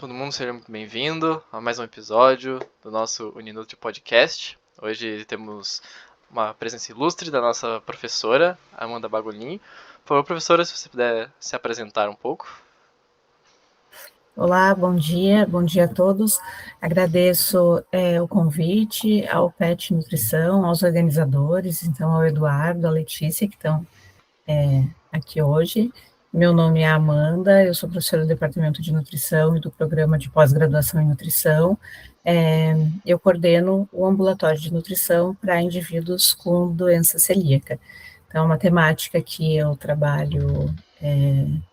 todo mundo, seja muito bem-vindo a mais um episódio do nosso Uninutri Podcast. Hoje temos uma presença ilustre da nossa professora, Amanda Bagolin. Por favor, professora, se você puder se apresentar um pouco. Olá, bom dia a todos. Agradeço o convite ao PET Nutrição, aos organizadores, então ao Eduardo, à Letícia, que estão aqui hoje. Meu nome é Amanda, eu sou professora do Departamento de Nutrição e do Programa de Pós-Graduação em Nutrição. Eu coordeno o ambulatório de nutrição para indivíduos com doença celíaca. Então, é uma temática que eu trabalho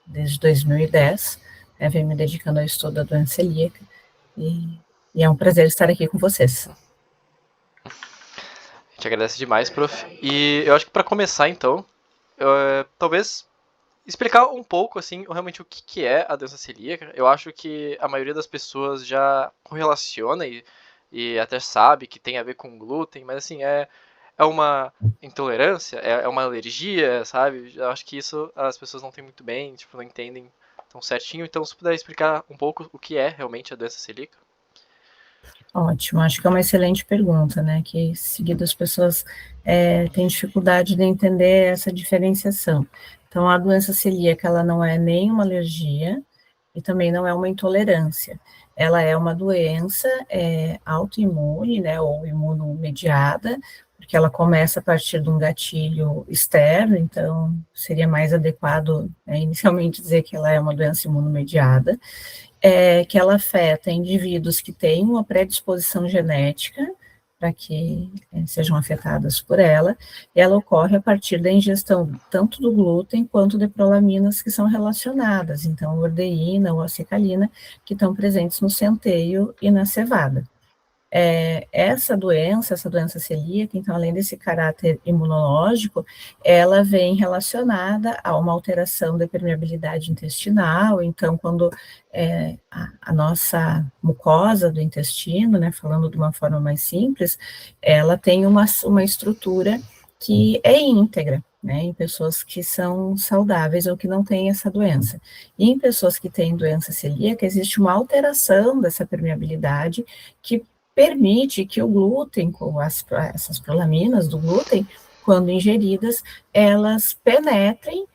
desde 2010, venho me dedicando ao estudo da doença celíaca, e é um prazer estar aqui com vocês. A gente agradece demais, prof. E eu acho que para começar, então, talvez explicar um pouco, assim, realmente o que é a doença celíaca. Eu acho que a maioria das pessoas já correlaciona e até sabe que tem a ver com glúten, mas assim, é uma intolerância, é uma alergia, sabe? Eu acho que isso as pessoas não têm muito bem, tipo, não entendem tão certinho. Então, se puder explicar um pouco o que é realmente a doença celíaca. Ótimo, acho que é uma excelente pergunta, né, que seguido as pessoas têm dificuldade de entender essa diferenciação. Então, a doença celíaca, ela não é nem uma alergia e também não é uma intolerância. Ela é uma doença autoimune, né, ou imunomediada, porque ela começa a partir de um gatilho externo, então seria mais adequado inicialmente dizer que ela é uma doença imunomediada, que ela afeta indivíduos que têm uma predisposição genética para que sejam afetadas por ela, e ela ocorre a partir da ingestão tanto do glúten quanto de prolaminas que são relacionadas, então ordeína ou acecalina, que estão presentes no centeio e na cevada. Essa doença celíaca, então, além desse caráter imunológico, ela vem relacionada a uma alteração da permeabilidade intestinal. Então, quando a nossa mucosa do intestino, né, falando de uma forma mais simples, ela tem uma estrutura que é íntegra, né, em pessoas que são saudáveis ou que não têm essa doença. E em pessoas que têm doença celíaca, existe uma alteração dessa permeabilidade que permite que o glúten, com essas prolaminas do glúten, quando ingeridas, elas penetrem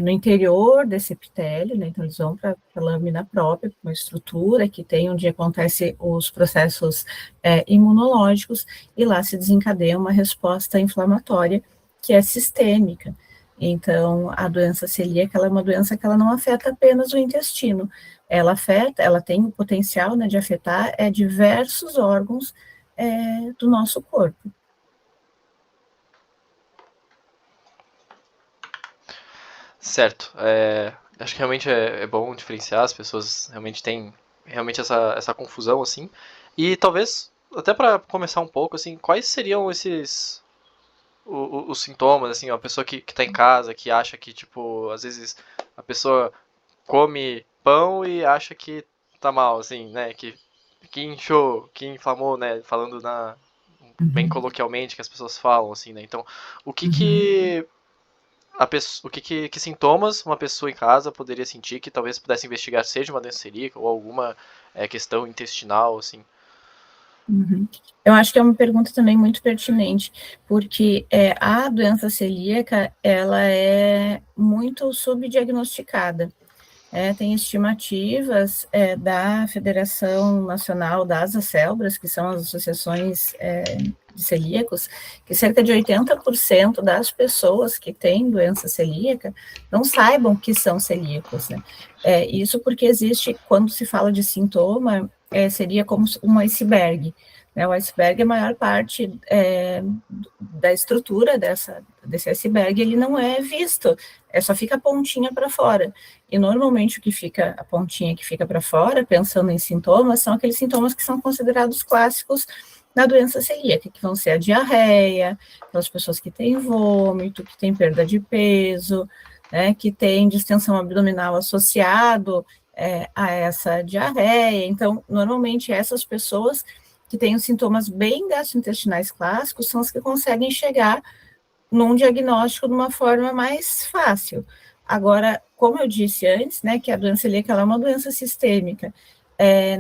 no interior desse epitélio, né, então eles vão para a lâmina própria, uma estrutura que tem onde acontecem os processos imunológicos, e lá se desencadeia uma resposta inflamatória que é sistêmica. Então, a doença celíaca, ela é uma doença que ela não afeta apenas o intestino, ela tem o potencial, né, de afetar diversos órgãos do nosso corpo. Certo. Acho que realmente é bom diferenciar, as pessoas realmente têm essa confusão, assim. E talvez, até para começar um pouco, assim, quais seriam os sintomas, assim, a pessoa que tá em casa, que acha que, tipo, às vezes a pessoa come pão e acha que tá mal, assim, né, que inchou, que inflamou, né, falando bem coloquialmente que as pessoas falam, assim, né, então, o que que sintomas uma pessoa em casa poderia sentir que talvez pudesse investigar seja uma doença celíaca ou alguma questão intestinal, assim? Eu acho que é uma pergunta também muito pertinente, porque a doença celíaca, ela é muito subdiagnosticada. Tem estimativas da Federação Nacional das Acélbras, que são as associações de celíacos, que cerca de 80% das pessoas que têm doença celíaca não saibam que são celíacos, né? Isso porque existe, quando se fala de sintoma, seria como um iceberg, né? O iceberg, a maior parte da estrutura desse iceberg, ele não é visto, só fica a pontinha para fora. E normalmente o que fica, a pontinha que fica para fora, pensando em sintomas, são aqueles sintomas que são considerados clássicos na doença celíaca, que vão ser a diarreia, aquelas pessoas que têm vômito, que têm perda de peso, né, que têm distensão abdominal associado a essa diarreia. Então, normalmente essas pessoas que têm os sintomas bem gastrointestinais clássicos são as que conseguem chegar num diagnóstico de uma forma mais fácil. Agora, como eu disse antes, né, que a doença celíaca ela é uma doença sistêmica,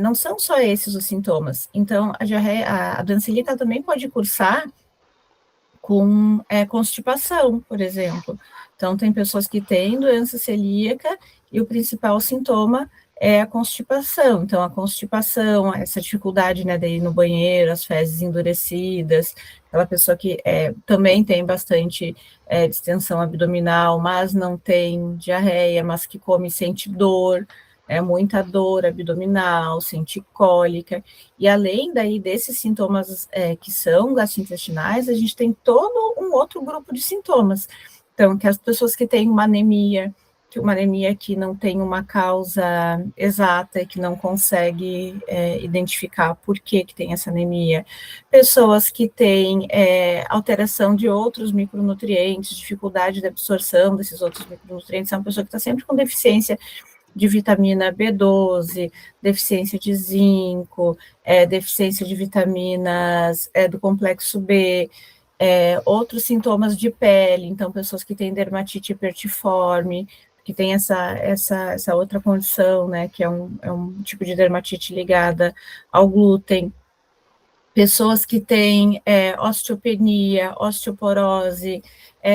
não são só esses os sintomas. Então, a diarreia, a doença celíaca também pode cursar com constipação, por exemplo. Então, tem pessoas que têm doença celíaca e o principal sintoma é a constipação. Então, a constipação, essa dificuldade, né, de ir no banheiro, as fezes endurecidas, aquela pessoa que também tem bastante distensão abdominal, mas não tem diarreia, mas que come e sente dor, muita dor abdominal, sente cólica, e além daí desses sintomas que são gastrointestinais, a gente tem todo um outro grupo de sintomas. Então, que as pessoas que têm uma anemia que não tem uma causa exata e que não consegue identificar por que tem essa anemia, pessoas que têm alteração de outros micronutrientes, dificuldade de absorção desses outros micronutrientes, é uma pessoa que está sempre com deficiência de vitamina B12, deficiência de zinco, deficiência de vitaminas do complexo B, outros sintomas de pele, então pessoas que têm dermatite hipertiforme, que tem essa outra condição, né, que é um tipo de dermatite ligada ao glúten, pessoas que têm osteopenia, osteoporose,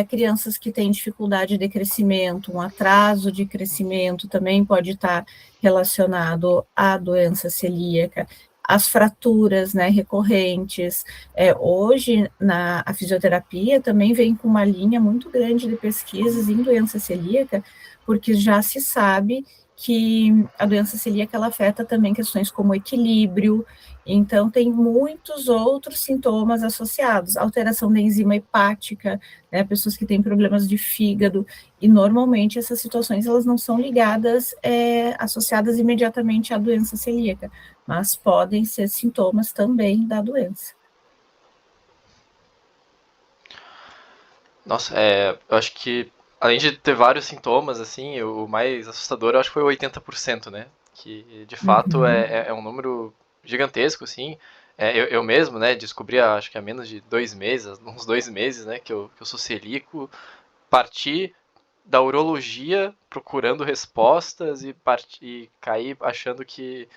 crianças que têm dificuldade de crescimento, um atraso de crescimento também pode estar relacionado à doença celíaca, as fraturas, né, recorrentes. Hoje, a fisioterapia também vem com uma linha muito grande de pesquisas em doença celíaca, porque já se sabe que a doença celíaca ela afeta também questões como equilíbrio, então tem muitos outros sintomas associados, alteração da enzima hepática, né, pessoas que têm problemas de fígado, e normalmente essas situações elas não são ligadas, associadas imediatamente à doença celíaca, mas podem ser sintomas também da doença. Nossa, eu acho que, além de ter vários sintomas, assim, o mais assustador eu acho que foi o 80%, né? Que, de fato, é um número gigantesco, assim. Eu mesmo, né, descobri, acho que há menos de 2 meses, uns 2 meses, né, que eu sou celíaco, parti da urologia procurando respostas e caí achando que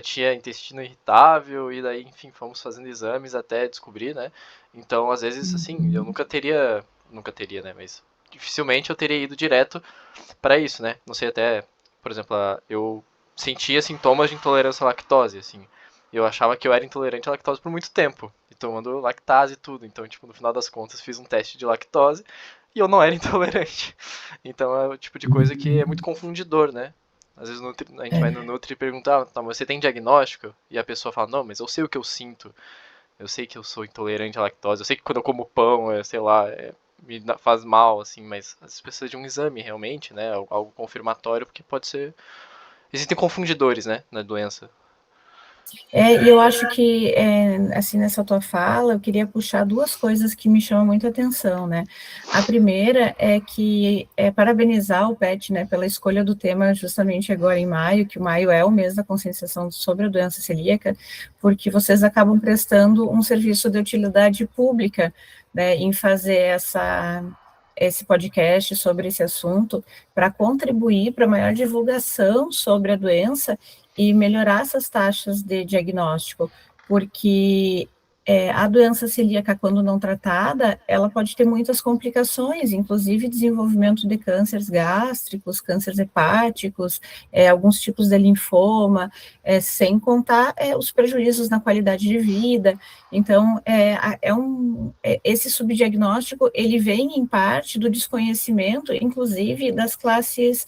tinha intestino irritável e daí, enfim, fomos fazendo exames até descobrir, né? Então, às vezes, assim, eu nunca teria, né? Mas dificilmente eu teria ido direto para isso, né? Não sei até, por exemplo, eu sentia sintomas de intolerância à lactose, assim. Eu achava que eu era intolerante à lactose por muito tempo, e tomando lactase e tudo. Então, tipo, no final das contas, fiz um teste de lactose e eu não era intolerante. Então, é o tipo de coisa que é muito confundidor, né? Às vezes a gente vai no Nutri e pergunta, tá, mas você tem diagnóstico? E a pessoa fala, não, mas eu sei o que eu sinto. Eu sei que eu sou intolerante à lactose. Eu sei que quando eu como pão, sei lá, me faz mal, assim, mas às vezes precisa de um exame realmente, né? Algo confirmatório, porque pode ser. Existem confundidores, né, na doença. E eu acho que, assim, nessa tua fala, eu queria puxar duas coisas que me chamam muito a atenção, né? A primeira é que parabenizar o PET, né, pela escolha do tema justamente agora em maio, que o maio é o mês da conscientização sobre a doença celíaca, porque vocês acabam prestando um serviço de utilidade pública, né, em fazer esse podcast sobre esse assunto, para contribuir para a maior divulgação sobre a doença e melhorar essas taxas de diagnóstico, porque a doença celíaca, quando não tratada, ela pode ter muitas complicações, inclusive desenvolvimento de cânceres gástricos, cânceres hepáticos, alguns tipos de linfoma, sem contar os prejuízos na qualidade de vida. Então, esse subdiagnóstico, ele vem em parte do desconhecimento, inclusive das classes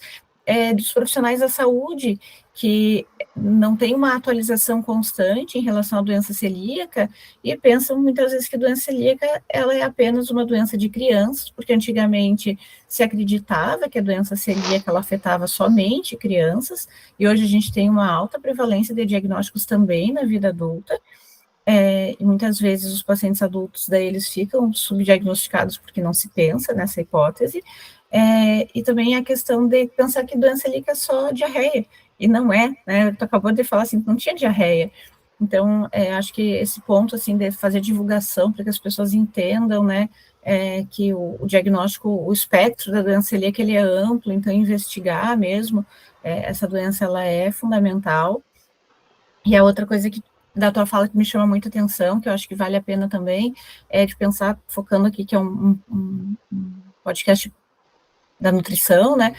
dos profissionais da saúde, que não tem uma atualização constante em relação à doença celíaca e pensam muitas vezes que a doença celíaca ela é apenas uma doença de crianças, porque antigamente se acreditava que a doença celíaca ela afetava somente crianças, e hoje a gente tem uma alta prevalência de diagnósticos também na vida adulta, e muitas vezes os pacientes adultos daí eles ficam subdiagnosticados porque não se pensa nessa hipótese, e também a questão de pensar que doença celíaca é só diarreia, e não é, né, tu acabou de falar assim, que não tinha diarreia, então, acho que esse ponto, assim, de fazer divulgação para que as pessoas entendam, né, que o diagnóstico, o espectro da doença celíaca, ele é amplo, então investigar mesmo, essa doença, ela é fundamental. E a outra coisa que da tua fala que me chama muita atenção, que eu acho que vale a pena também, é de pensar, focando aqui, que é um podcast da nutrição, né?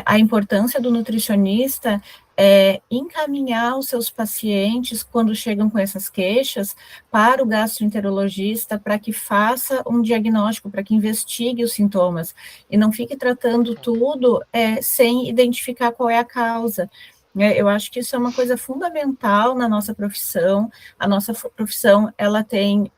A importância do nutricionista é encaminhar os seus pacientes, quando chegam com essas queixas, para o gastroenterologista, para que faça um diagnóstico, para que investigue os sintomas, e não fique tratando tudo sem identificar qual é a causa. Eu acho que isso é uma coisa fundamental na nossa profissão. A nossa profissão, ela tem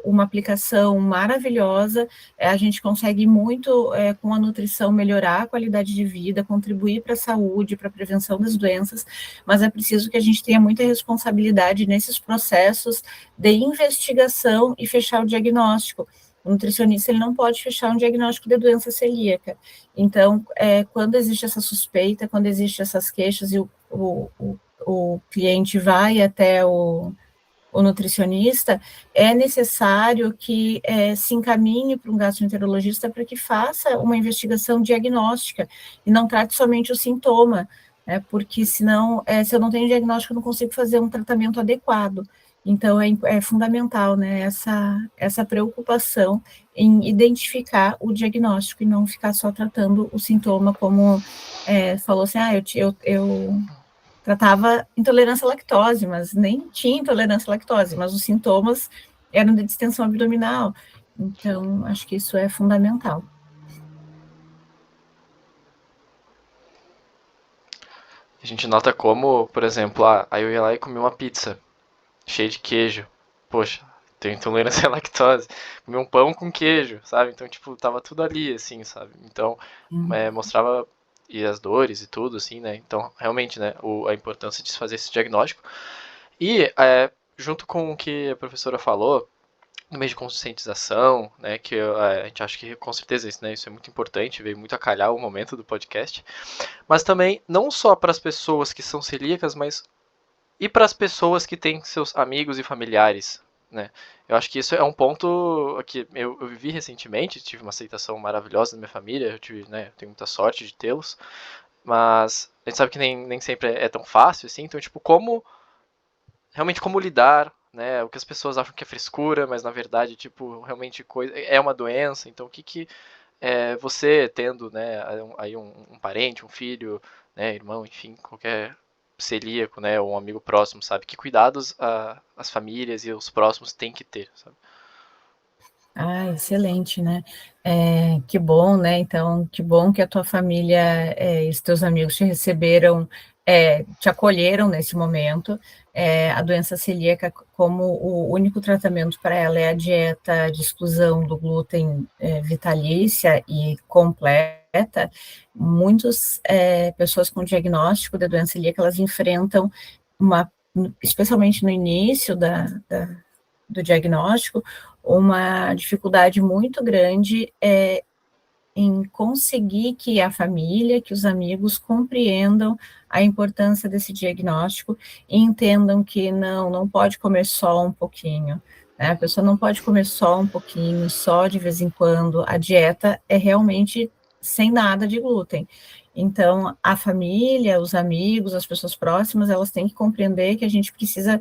uma aplicação maravilhosa, a gente consegue muito, com a nutrição, melhorar a qualidade de vida, contribuir para a saúde, para a prevenção das doenças, mas é preciso que a gente tenha muita responsabilidade nesses processos de investigação e fechar o diagnóstico. O nutricionista, ele não pode fechar um diagnóstico de doença celíaca. Então, quando existe essa suspeita, quando existem essas queixas e o cliente vai até o nutricionista, é necessário que se encaminhe para um gastroenterologista para que faça uma investigação diagnóstica e não trate somente o sintoma, né, porque senão, se eu não tenho diagnóstico, eu não consigo fazer um tratamento adequado. Então, é fundamental, né, essa preocupação em identificar o diagnóstico e não ficar só tratando o sintoma, como falou assim, eu tratava intolerância à lactose, mas nem tinha intolerância à lactose, mas os sintomas eram de distensão abdominal. Então, acho que isso é fundamental. A gente nota como, por exemplo, aí eu ia lá e comi uma pizza cheia de queijo. Poxa, tenho intolerância à lactose. Comi um pão com queijo, sabe? Então, tipo, tava tudo ali, assim, sabe? Então, mostrava e as dores e tudo, assim, né? Então, realmente, né, a importância de se fazer esse diagnóstico. E, junto com o que a professora falou, no meio de conscientização, né, que a gente acha que com certeza isso, né, isso é muito importante, veio muito a calhar o momento do podcast, mas também não só para as pessoas que são celíacas, mas e para as pessoas que têm seus amigos e familiares, né? Eu acho que isso é um ponto que eu vivi recentemente, tive uma aceitação maravilhosa da minha família, eu tive, né, tenho muita sorte de tê-los, mas a gente sabe que nem sempre é tão fácil, assim, então, tipo, realmente como lidar, né, o que as pessoas acham que é frescura, mas na verdade, tipo, realmente é uma doença, então o que você tendo, né, aí um parente, um filho, né, irmão, enfim, qualquer celíaco, né, ou um amigo próximo, sabe, que cuidados as famílias e os próximos têm que ter, sabe? Excelente, né? Que bom, né? Então, que bom que a tua família e os teus amigos te receberam, te acolheram nesse momento. A doença celíaca, como o único tratamento para ela é a dieta de exclusão do glúten vitalícia e completa, muitas pessoas com diagnóstico de doença celíaca, elas enfrentam especialmente no início do diagnóstico, uma dificuldade muito grande em conseguir que a família, que os amigos compreendam a importância desse diagnóstico e entendam que não pode comer só um pouquinho, né? A pessoa não pode comer só um pouquinho, só de vez em quando. A dieta é realmente sem nada de glúten. Então, a família, os amigos, as pessoas próximas, elas têm que compreender que a gente precisa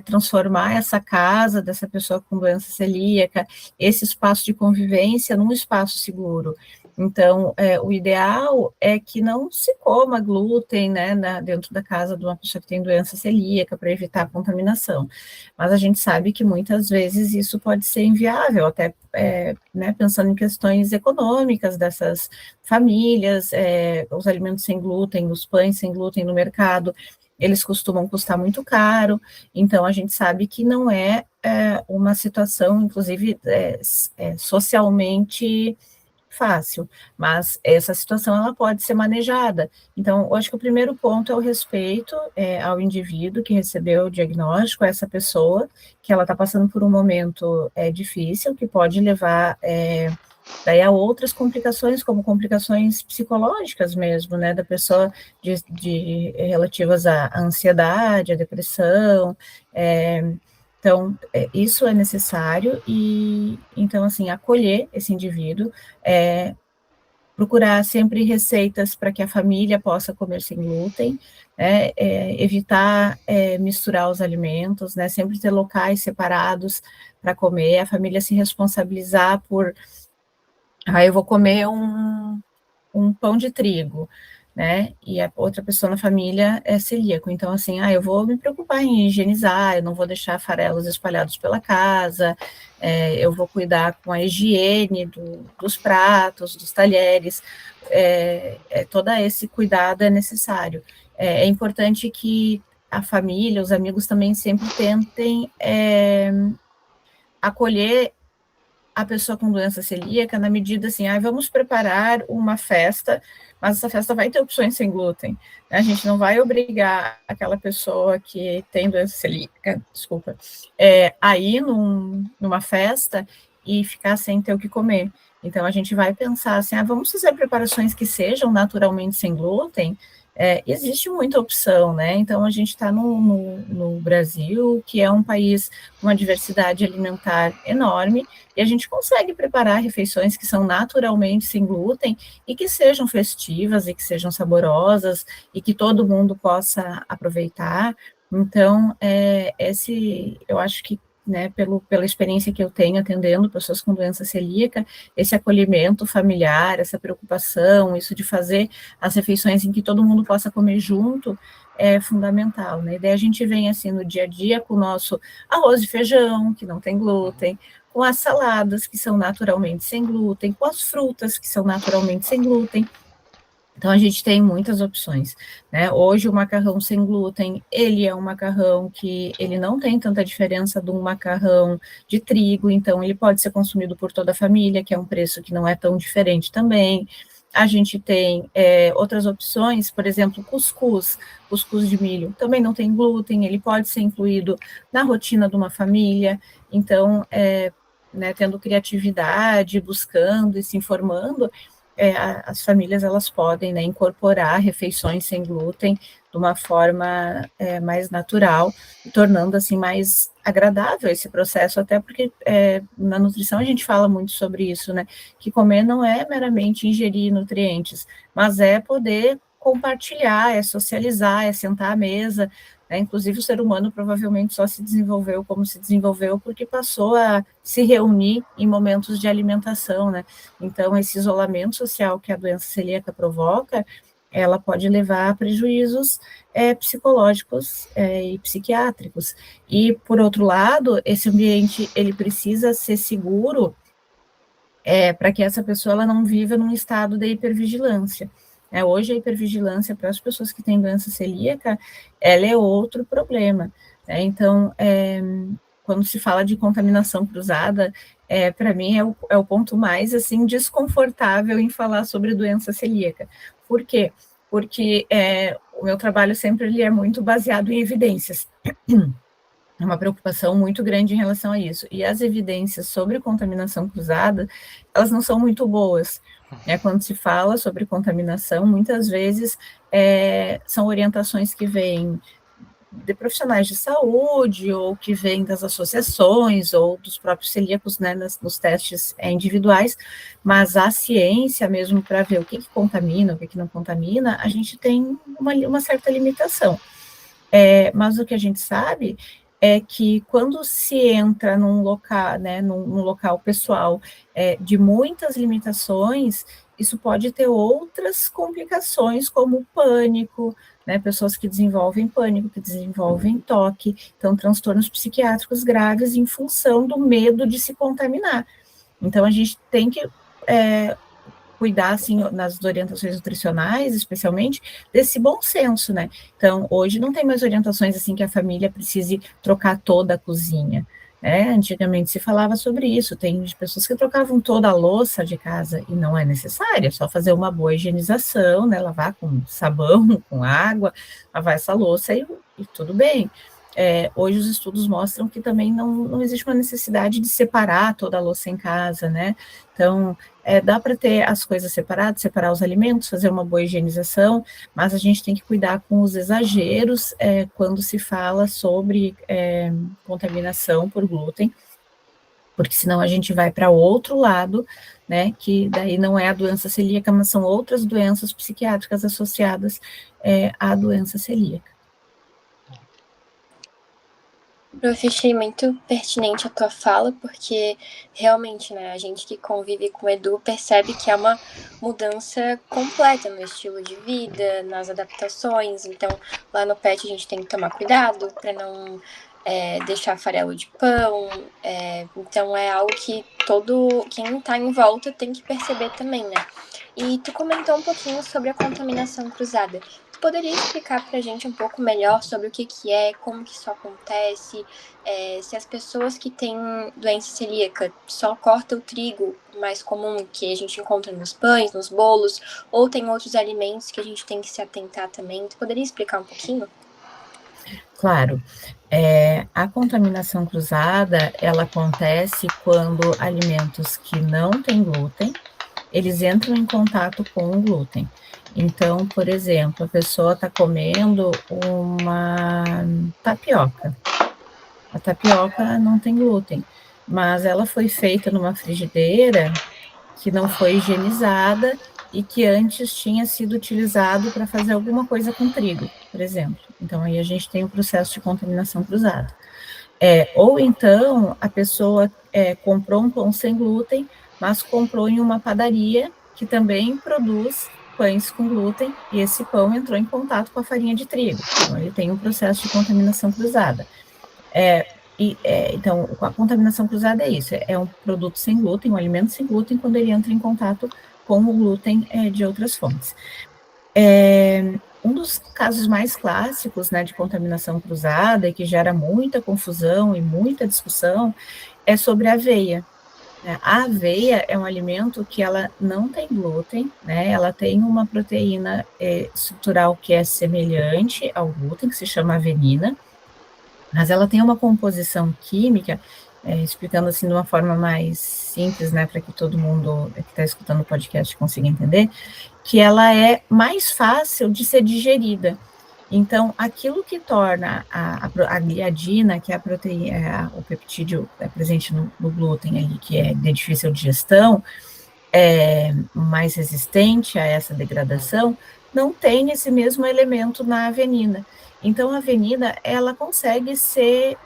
transformar essa casa dessa pessoa com doença celíaca, esse espaço de convivência, num espaço seguro. Então, o ideal é que não se coma glúten, né, dentro da casa de uma pessoa que tem doença celíaca, para evitar a contaminação. Mas a gente sabe que muitas vezes isso pode ser inviável, até né, pensando em questões econômicas dessas famílias, os alimentos sem glúten, os pães sem glúten no mercado, eles costumam custar muito caro, então a gente sabe que não é uma situação, inclusive, socialmente fácil, mas essa situação ela pode ser manejada. Então, eu acho que o primeiro ponto é o respeito ao indivíduo que recebeu o diagnóstico, a essa pessoa, que ela está passando por um momento difícil, que pode levar daí a outras complicações, como complicações psicológicas mesmo, né, da pessoa relativas à ansiedade, à depressão, então, isso é necessário, e então, assim, acolher esse indivíduo, procurar sempre receitas para que a família possa comer sem glúten, né, evitar misturar os alimentos, né, sempre ter locais separados para comer, a família se responsabilizar por, eu vou comer um pão de trigo, né? E a outra pessoa na família é celíaco. Então, assim, eu vou me preocupar em higienizar, eu não vou deixar farelos espalhados pela casa, eu vou cuidar com a higiene dos pratos, dos talheres, todo esse cuidado é necessário. É importante que a família, os amigos também sempre tentem acolher a pessoa com doença celíaca na medida assim, vamos preparar uma festa, mas essa festa vai ter opções sem glúten. Né? A gente não vai obrigar aquela pessoa que tem doença celíaca, a ir numa festa e ficar sem ter o que comer. Então, a gente vai pensar assim, vamos fazer preparações que sejam naturalmente sem glúten. Existe muita opção, né? Então, a gente está no Brasil, que é um país com uma diversidade alimentar enorme, e a gente consegue preparar refeições que são naturalmente sem glúten e que sejam festivas e que sejam saborosas e que todo mundo possa aproveitar. Então, eu acho que, né, pela experiência que eu tenho atendendo pessoas com doença celíaca, esse acolhimento familiar, essa preocupação, isso de fazer as refeições em que todo mundo possa comer junto, é fundamental, né? E daí a gente vem, assim, no dia a dia com o nosso arroz e feijão, que não tem glúten, com as saladas, que são naturalmente sem glúten, com as frutas, que são naturalmente sem glúten. Então, a gente tem muitas opções, né? Hoje, o macarrão sem glúten, ele é um macarrão que ele não tem tanta diferença de um macarrão de trigo, então ele pode ser consumido por toda a família, que é um preço que não é tão diferente também. A gente tem outras opções, por exemplo, cuscuz de milho, também não tem glúten, ele pode ser incluído na rotina de uma família, então, né, tendo criatividade, buscando e se informando, as famílias elas podem, né, incorporar refeições sem glúten de uma forma mais natural, tornando assim mais agradável esse processo, até porque na nutrição a gente fala muito sobre isso, né, que comer não é meramente ingerir nutrientes, mas é poder compartilhar, é socializar, é sentar à mesa, né? Inclusive o ser humano provavelmente só se desenvolveu como se desenvolveu porque passou a se reunir em momentos de alimentação, né? Então esse isolamento social que a doença celíaca provoca, ela pode levar a prejuízos psicológicos e psiquiátricos. E, por outro lado, esse ambiente, ele precisa ser seguro para que essa pessoa ela não viva num estado de hipervigilância. Hoje, a hipervigilância para as pessoas que têm doença celíaca, ela é outro problema. Então, quando se fala de contaminação cruzada, para mim é o ponto mais assim desconfortável em falar sobre doença celíaca. Por quê? Porque o meu trabalho sempre ele é muito baseado em evidências. É uma preocupação muito grande em relação a isso. E as evidências sobre contaminação cruzada, elas não são muito boas. Quando se fala sobre contaminação, muitas vezes são orientações que vêm de profissionais de saúde, ou que vêm das associações, ou dos próprios celíacos, né, nos testes individuais, mas a ciência mesmo para ver o que contamina, o que não contamina, a gente tem uma certa limitação. Mas o que a gente sabe é que quando se entra num local, né, num local pessoal de muitas limitações, isso pode ter outras complicações, como pânico, né, pessoas que desenvolvem pânico, que desenvolvem toque, então transtornos psiquiátricos graves em função do medo de se contaminar. Então, a gente tem que cuidar, assim, nas orientações nutricionais, especialmente, desse bom senso, né? Então, hoje não tem mais orientações, assim, que a família precise trocar toda a cozinha, né? Antigamente se falava sobre isso, tem pessoas que trocavam toda a louça de casa, e não é necessário, é só fazer uma boa higienização, né? Lavar com sabão, com água, lavar essa louça e tudo bem. Hoje os estudos mostram que também não existe uma necessidade de separar toda a louça em casa, né? Então, dá para ter as coisas separadas, separar os alimentos, fazer uma boa higienização, mas a gente tem que cuidar com os exageros quando se fala sobre contaminação por glúten, porque senão a gente vai para outro lado, né, que daí não é a doença celíaca, mas são outras doenças psiquiátricas associadas à doença celíaca. Prof, achei muito pertinente a tua fala, porque realmente, né, a gente que convive com o Edu percebe que é uma mudança completa no estilo de vida, nas adaptações. Então, lá no PET a gente tem que tomar cuidado para não deixar farelo de pão. Então, é algo que quem está em volta tem que perceber também, né? E tu comentou um pouquinho sobre a contaminação cruzada. Tu poderia explicar para a gente um pouco melhor sobre o que é, como que isso acontece, se as pessoas que têm doença celíaca só cortam o trigo mais comum que a gente encontra nos pães, nos bolos, ou tem outros alimentos que a gente tem que se atentar também? Tu poderia explicar um pouquinho? Claro. A contaminação cruzada, ela acontece quando alimentos que não têm glúten, eles entram em contato com o glúten. Então, por exemplo, a pessoa está comendo uma tapioca. A tapioca não tem glúten, mas ela foi feita numa frigideira que não foi higienizada e que antes tinha sido utilizado para fazer alguma coisa com trigo, por exemplo. Então, aí a gente tem o processo de contaminação cruzada. Ou então, a pessoa comprou um pão sem glúten, mas comprou em uma padaria que também produz pães com glúten, e esse pão entrou em contato com a farinha de trigo. Então, ele tem um processo de contaminação cruzada. Então, a contaminação cruzada é isso, é um produto sem glúten, um alimento sem glúten, quando ele entra em contato com o glúten de outras fontes. Um dos casos mais clássicos, né, de contaminação cruzada, e que gera muita confusão e muita discussão, é sobre a aveia. A aveia é um alimento que ela não tem glúten, né, ela tem uma proteína estrutural que é semelhante ao glúten, que se chama avenina, mas ela tem uma composição química, explicando assim de uma forma mais simples, né, para que todo mundo que está escutando o podcast consiga entender, que ela é mais fácil de ser digerida. Então, aquilo que torna a gliadina, que é a proteína, o peptídeo presente no glúten ali, que é de difícil digestão, mais resistente a essa degradação, não tem esse mesmo elemento na avenina. Então, a avenina, ela consegue ser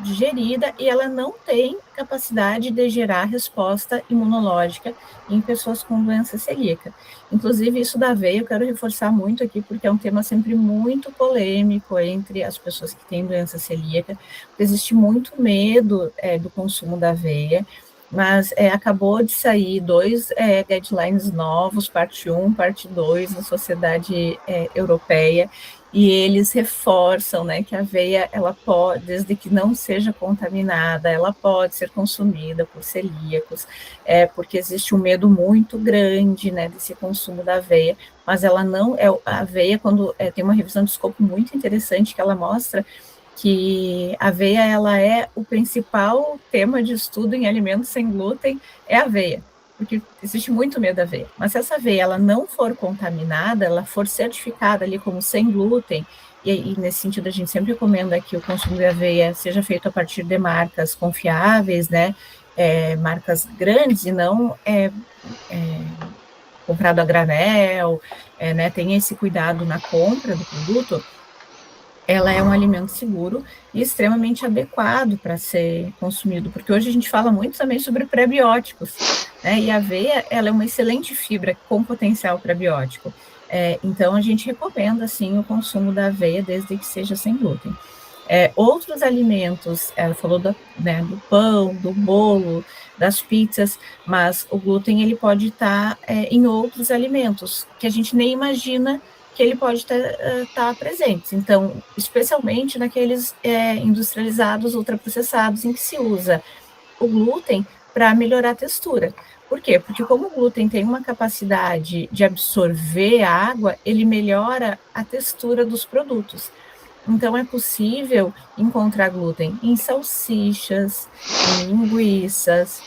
digerida e ela não tem capacidade de gerar resposta imunológica em pessoas com doença celíaca. Inclusive, isso da aveia, eu quero reforçar muito aqui, porque é um tema sempre muito polêmico entre as pessoas que têm doença celíaca, porque existe muito medo do consumo da aveia, mas acabou de sair 2 guidelines novos, parte 1, parte 2, na Sociedade Europeia, e eles reforçam, né, que a aveia, ela pode, desde que não seja contaminada, ela pode ser consumida por celíacos, porque existe um medo muito grande, né, desse consumo da aveia, mas ela não, a aveia, quando tem uma revisão de escopo muito interessante, que ela mostra que a aveia, ela é o principal tema de estudo em alimentos sem glúten, é a aveia, porque existe muito medo da aveia. Mas se essa aveia ela não for contaminada, ela for certificada ali como sem glúten, e nesse sentido a gente sempre recomenda que o consumo de aveia seja feito a partir de marcas confiáveis, né, marcas grandes, e não comprado a granel, né, tenha esse cuidado na compra do produto, ela é um alimento seguro e extremamente adequado para ser consumido, porque hoje a gente fala muito também sobre prebióticos, né, e a aveia, ela é uma excelente fibra com potencial prebiótico, então a gente recomenda, sim, o consumo da aveia, desde que seja sem glúten. Outros alimentos, ela falou do pão, do bolo, das pizzas, mas o glúten, ele pode estar em outros alimentos, que a gente nem imagina que ele pode estar presente. Então, especialmente naqueles industrializados, ultraprocessados, em que se usa o glúten para melhorar a textura. Por quê? Porque como o glúten tem uma capacidade de absorver a água, ele melhora a textura dos produtos. Então, é possível encontrar glúten em salsichas, em linguiças,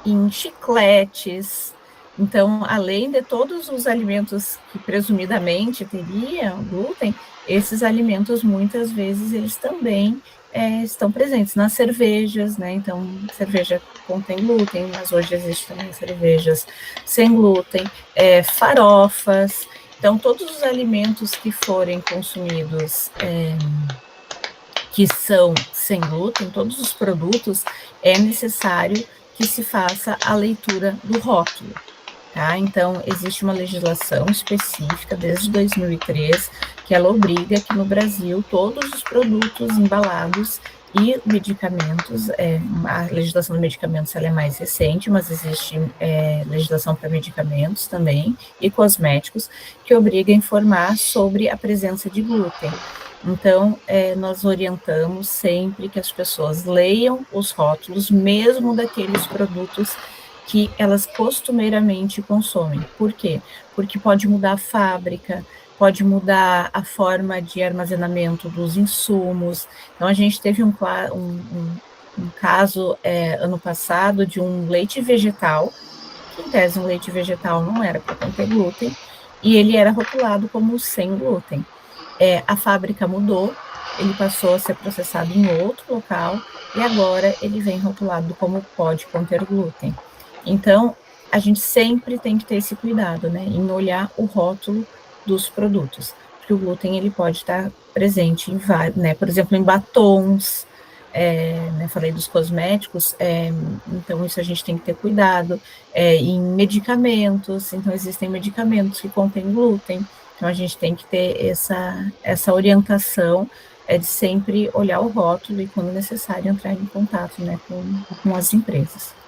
em chicletes, Então, além de todos os alimentos que presumidamente teriam glúten, esses alimentos, muitas vezes, eles também estão presentes nas cervejas, né? Então, cerveja contém glúten, mas hoje existem também cervejas sem glúten, farofas. Então, todos os alimentos que forem consumidos que são sem glúten, todos os produtos, é necessário que se faça a leitura do rótulo. Tá? Então, existe uma legislação específica desde 2003 que ela obriga que no Brasil todos os produtos embalados e medicamentos, a legislação de medicamentos ela é mais recente, mas existe legislação para medicamentos também e cosméticos que obriga a informar sobre a presença de glúten. Então, nós orientamos sempre que as pessoas leiam os rótulos, mesmo daqueles produtos que elas costumeiramente consomem. Por quê? Porque pode mudar a fábrica, pode mudar a forma de armazenamento dos insumos. Então, a gente teve um caso ano passado de um leite vegetal, que em tese um leite vegetal não era para conter glúten, e ele era rotulado como sem glúten. A fábrica mudou, ele passou a ser processado em outro local, e agora ele vem rotulado como pode conter glúten. Então, a gente sempre tem que ter esse cuidado, né, em olhar o rótulo dos produtos, porque o glúten ele pode estar presente em vários, né, por exemplo, em batons, né, falei dos cosméticos, então isso a gente tem que ter cuidado, em medicamentos, então existem medicamentos que contêm glúten, então a gente tem que ter essa orientação de sempre olhar o rótulo e, quando necessário, entrar em contato, né, com as empresas.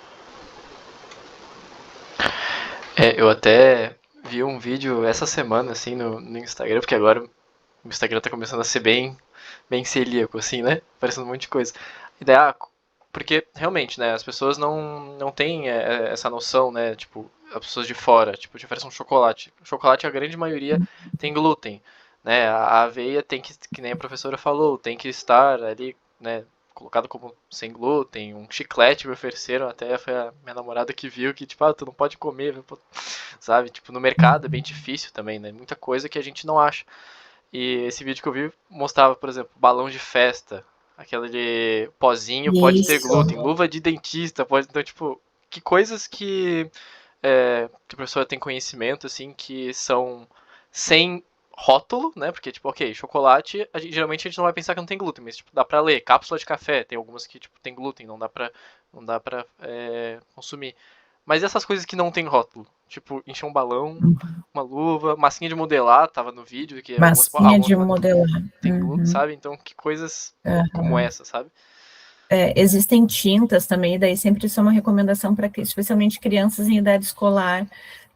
Eu até vi um vídeo essa semana, assim, no Instagram, porque agora o Instagram tá começando a ser bem celíaco, assim, né? Aparecendo um monte de coisa. E daí, porque realmente, né, as pessoas não têm essa noção, né, tipo, as pessoas de fora, tipo, te oferecem um chocolate. O chocolate, a grande maioria, tem glúten, né? A aveia tem que nem a professora falou, tem que estar ali, né, colocado como sem glúten. Um chiclete me ofereceram, até foi a minha namorada que viu, que tipo, tu não pode comer, sabe? Tipo, no mercado é bem difícil também, né? Muita coisa que a gente não acha. E esse vídeo que eu vi mostrava, por exemplo, balão de festa, aquele pozinho pode ter glúten, luva de dentista pode, então, tipo, que coisas que a pessoa tem conhecimento, assim, que são sem rótulo, né? Porque, tipo, ok, chocolate, geralmente a gente não vai pensar que não tem glúten, mas, tipo, dá pra ler. Cápsula de café, tem algumas que, tipo, tem glúten, não dá pra consumir. Mas essas coisas que não tem rótulo, tipo, encher um balão, uma luva, massinha de modelar, tava no vídeo, que massinha de modelar. Tem glúten, sabe? Então, que coisas como essa, sabe? Existem tintas também, daí sempre isso é uma recomendação para, especialmente, crianças em idade escolar,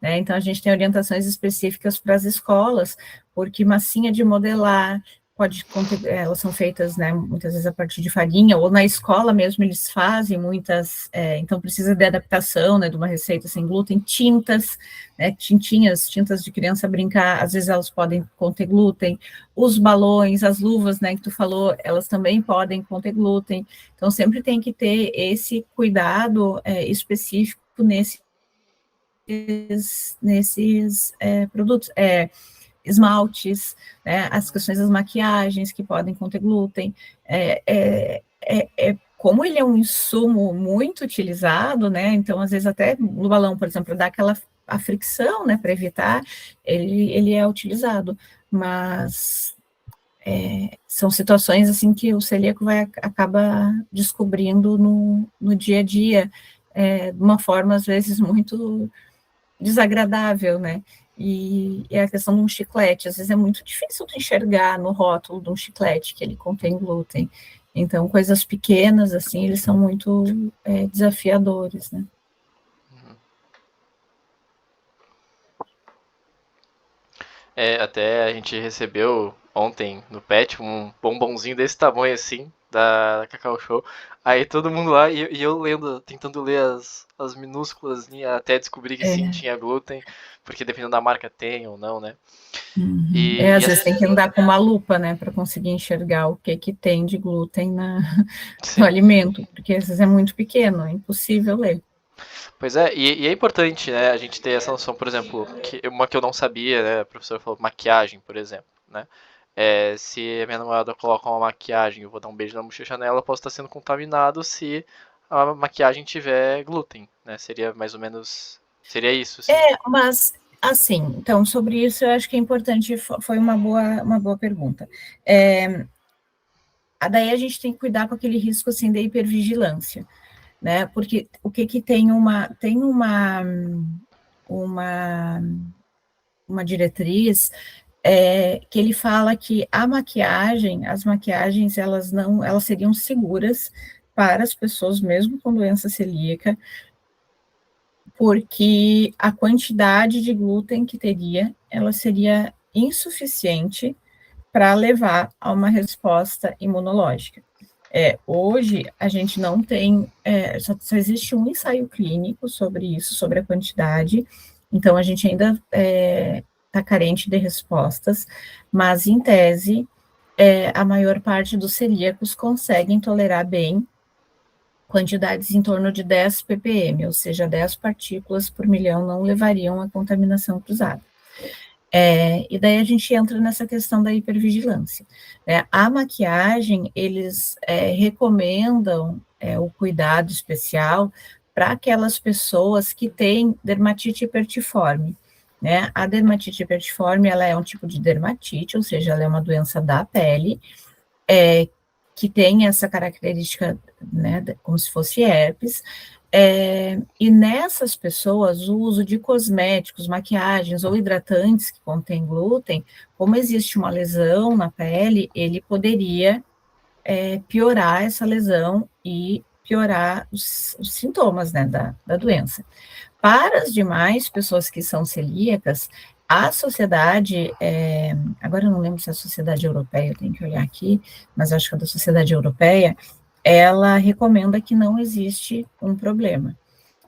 né? Então, a gente tem orientações específicas para as escolas, porque massinha de modelar, elas são feitas, né, muitas vezes a partir de farinha, ou na escola mesmo eles fazem muitas, então precisa de adaptação, né, de uma receita sem glúten. Tintas, né, tintas de criança brincar, às vezes elas podem conter glúten. Os balões, as luvas, né, que tu falou, elas também podem conter glúten. Então sempre tem que ter esse cuidado específico nesses produtos. Esmaltes, né, as questões das maquiagens que podem conter glúten, como ele é um insumo muito utilizado, né, então às vezes até no balão, por exemplo, dá aquela a fricção, né, para evitar, ele é utilizado, mas são situações assim que o celíaco acaba descobrindo no dia a dia, de uma forma às vezes muito desagradável, né? E a questão de um chiclete, às vezes é muito difícil de enxergar no rótulo de um chiclete que ele contém glúten. Então, coisas pequenas, assim, eles são muito desafiadores, né? Até a gente recebeu ontem no pet um bombonzinho desse tamanho assim, da Cacau Show. Aí todo mundo lá, e eu lendo, tentando ler as minúsculas, até descobrir que sim, tinha glúten, porque dependendo da marca tem ou não, né? Uhum. Às vezes tem que andar com uma lupa, né, para conseguir enxergar o que tem de glúten no alimento, porque às vezes é muito pequeno, é impossível ler. Pois é, e é importante, né, a gente ter essa noção, por exemplo, uma que eu não sabia, né, a professora falou maquiagem, por exemplo, né, se a minha namorada coloca uma maquiagem e eu vou dar um beijo na bochecha nela, eu posso estar sendo contaminado se a maquiagem tiver glúten, né, seria mais ou menos, seria isso, sim. Mas, assim, então, sobre isso eu acho que é importante, foi uma boa pergunta. Daí a gente tem que cuidar com aquele risco, assim, da hipervigilância, né, porque o que tem uma diretriz que ele fala que as maquiagens, elas seriam seguras para as pessoas mesmo com doença celíaca, porque a quantidade de glúten que teria, ela seria insuficiente para levar a uma resposta imunológica. Hoje, a gente não tem, só existe um ensaio clínico sobre isso, sobre a quantidade, então a gente ainda está carente de respostas, mas, em tese, a maior parte dos celíacos conseguem tolerar bem quantidades em torno de 10 ppm, ou seja, 10 partículas por milhão não levariam à contaminação cruzada. E daí a gente entra nessa questão da hipervigilância. A maquiagem, eles recomendam o cuidado especial para aquelas pessoas que têm dermatite hipertiforme. A dermatite hipertiforme, ela é um tipo de dermatite, ou seja, ela é uma doença da pele, que tem essa característica, né, como se fosse herpes, e nessas pessoas, o uso de cosméticos, maquiagens ou hidratantes que contêm glúten, como existe uma lesão na pele, ele poderia piorar essa lesão e piorar os sintomas, né, da doença. Para as demais pessoas que são celíacas, a sociedade, agora eu não lembro se é a sociedade europeia, eu tenho que olhar aqui, mas acho que é da sociedade europeia, ela recomenda que não existe um problema,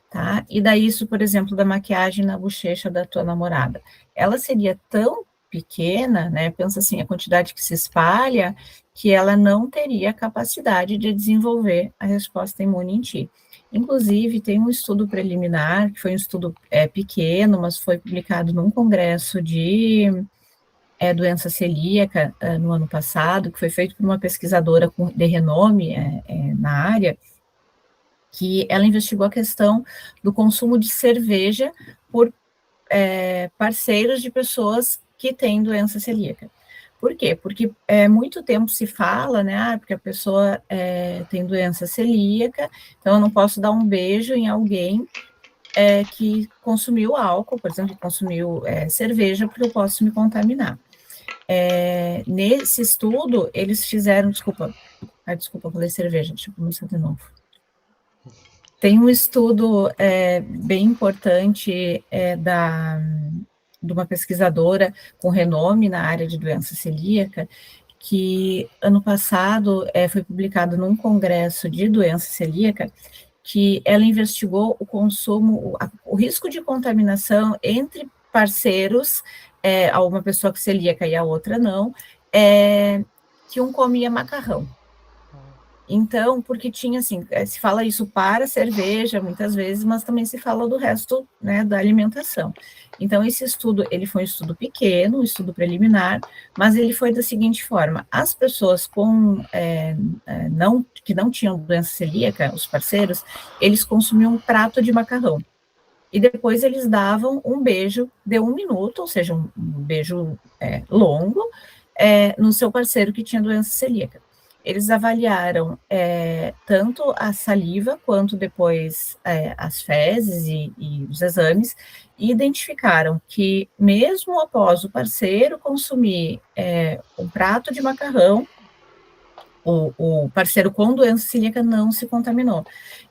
tá? E daí isso, por exemplo, da maquiagem na bochecha da tua namorada, ela seria tão pequena, né, pensa assim, a quantidade que se espalha, que ela não teria capacidade de desenvolver a resposta imune em ti. Inclusive, tem um estudo preliminar, que foi um estudo pequeno, mas foi publicado num congresso de doença celíaca no ano passado, que foi feito por uma pesquisadora de renome na área, que ela investigou a questão do consumo de cerveja por parceiros de pessoas que têm doença celíaca. Por quê? Porque muito tempo se fala, né, porque a pessoa tem doença celíaca, então eu não posso dar um beijo em alguém que consumiu álcool, por exemplo, que consumiu cerveja, porque eu posso me contaminar. Nesse estudo, eles fizeram, desculpa, eu falei cerveja, deixa eu começar de novo. Tem um estudo bem importante de uma pesquisadora com renome na área de doença celíaca, que ano passado foi publicado num congresso de doença celíaca, que ela investigou o consumo, o risco de contaminação entre parceiros, uma pessoa que celíaca e a outra não, que um comia macarrão. Então, porque tinha assim, se fala isso para cerveja, muitas vezes, mas também se fala do resto, né, da alimentação. Então, esse estudo, ele foi um estudo pequeno, um estudo preliminar, mas ele foi da seguinte forma: as pessoas que não tinham doença celíaca, os parceiros, eles consumiam um prato de macarrão. E depois eles davam um beijo de 1 minuto, ou seja, um beijo longo, no seu parceiro que tinha doença celíaca. Eles avaliaram tanto a saliva, quanto depois as fezes e os exames, e identificaram que, mesmo após o parceiro consumir um prato de macarrão, o parceiro com doença celíaca não se contaminou,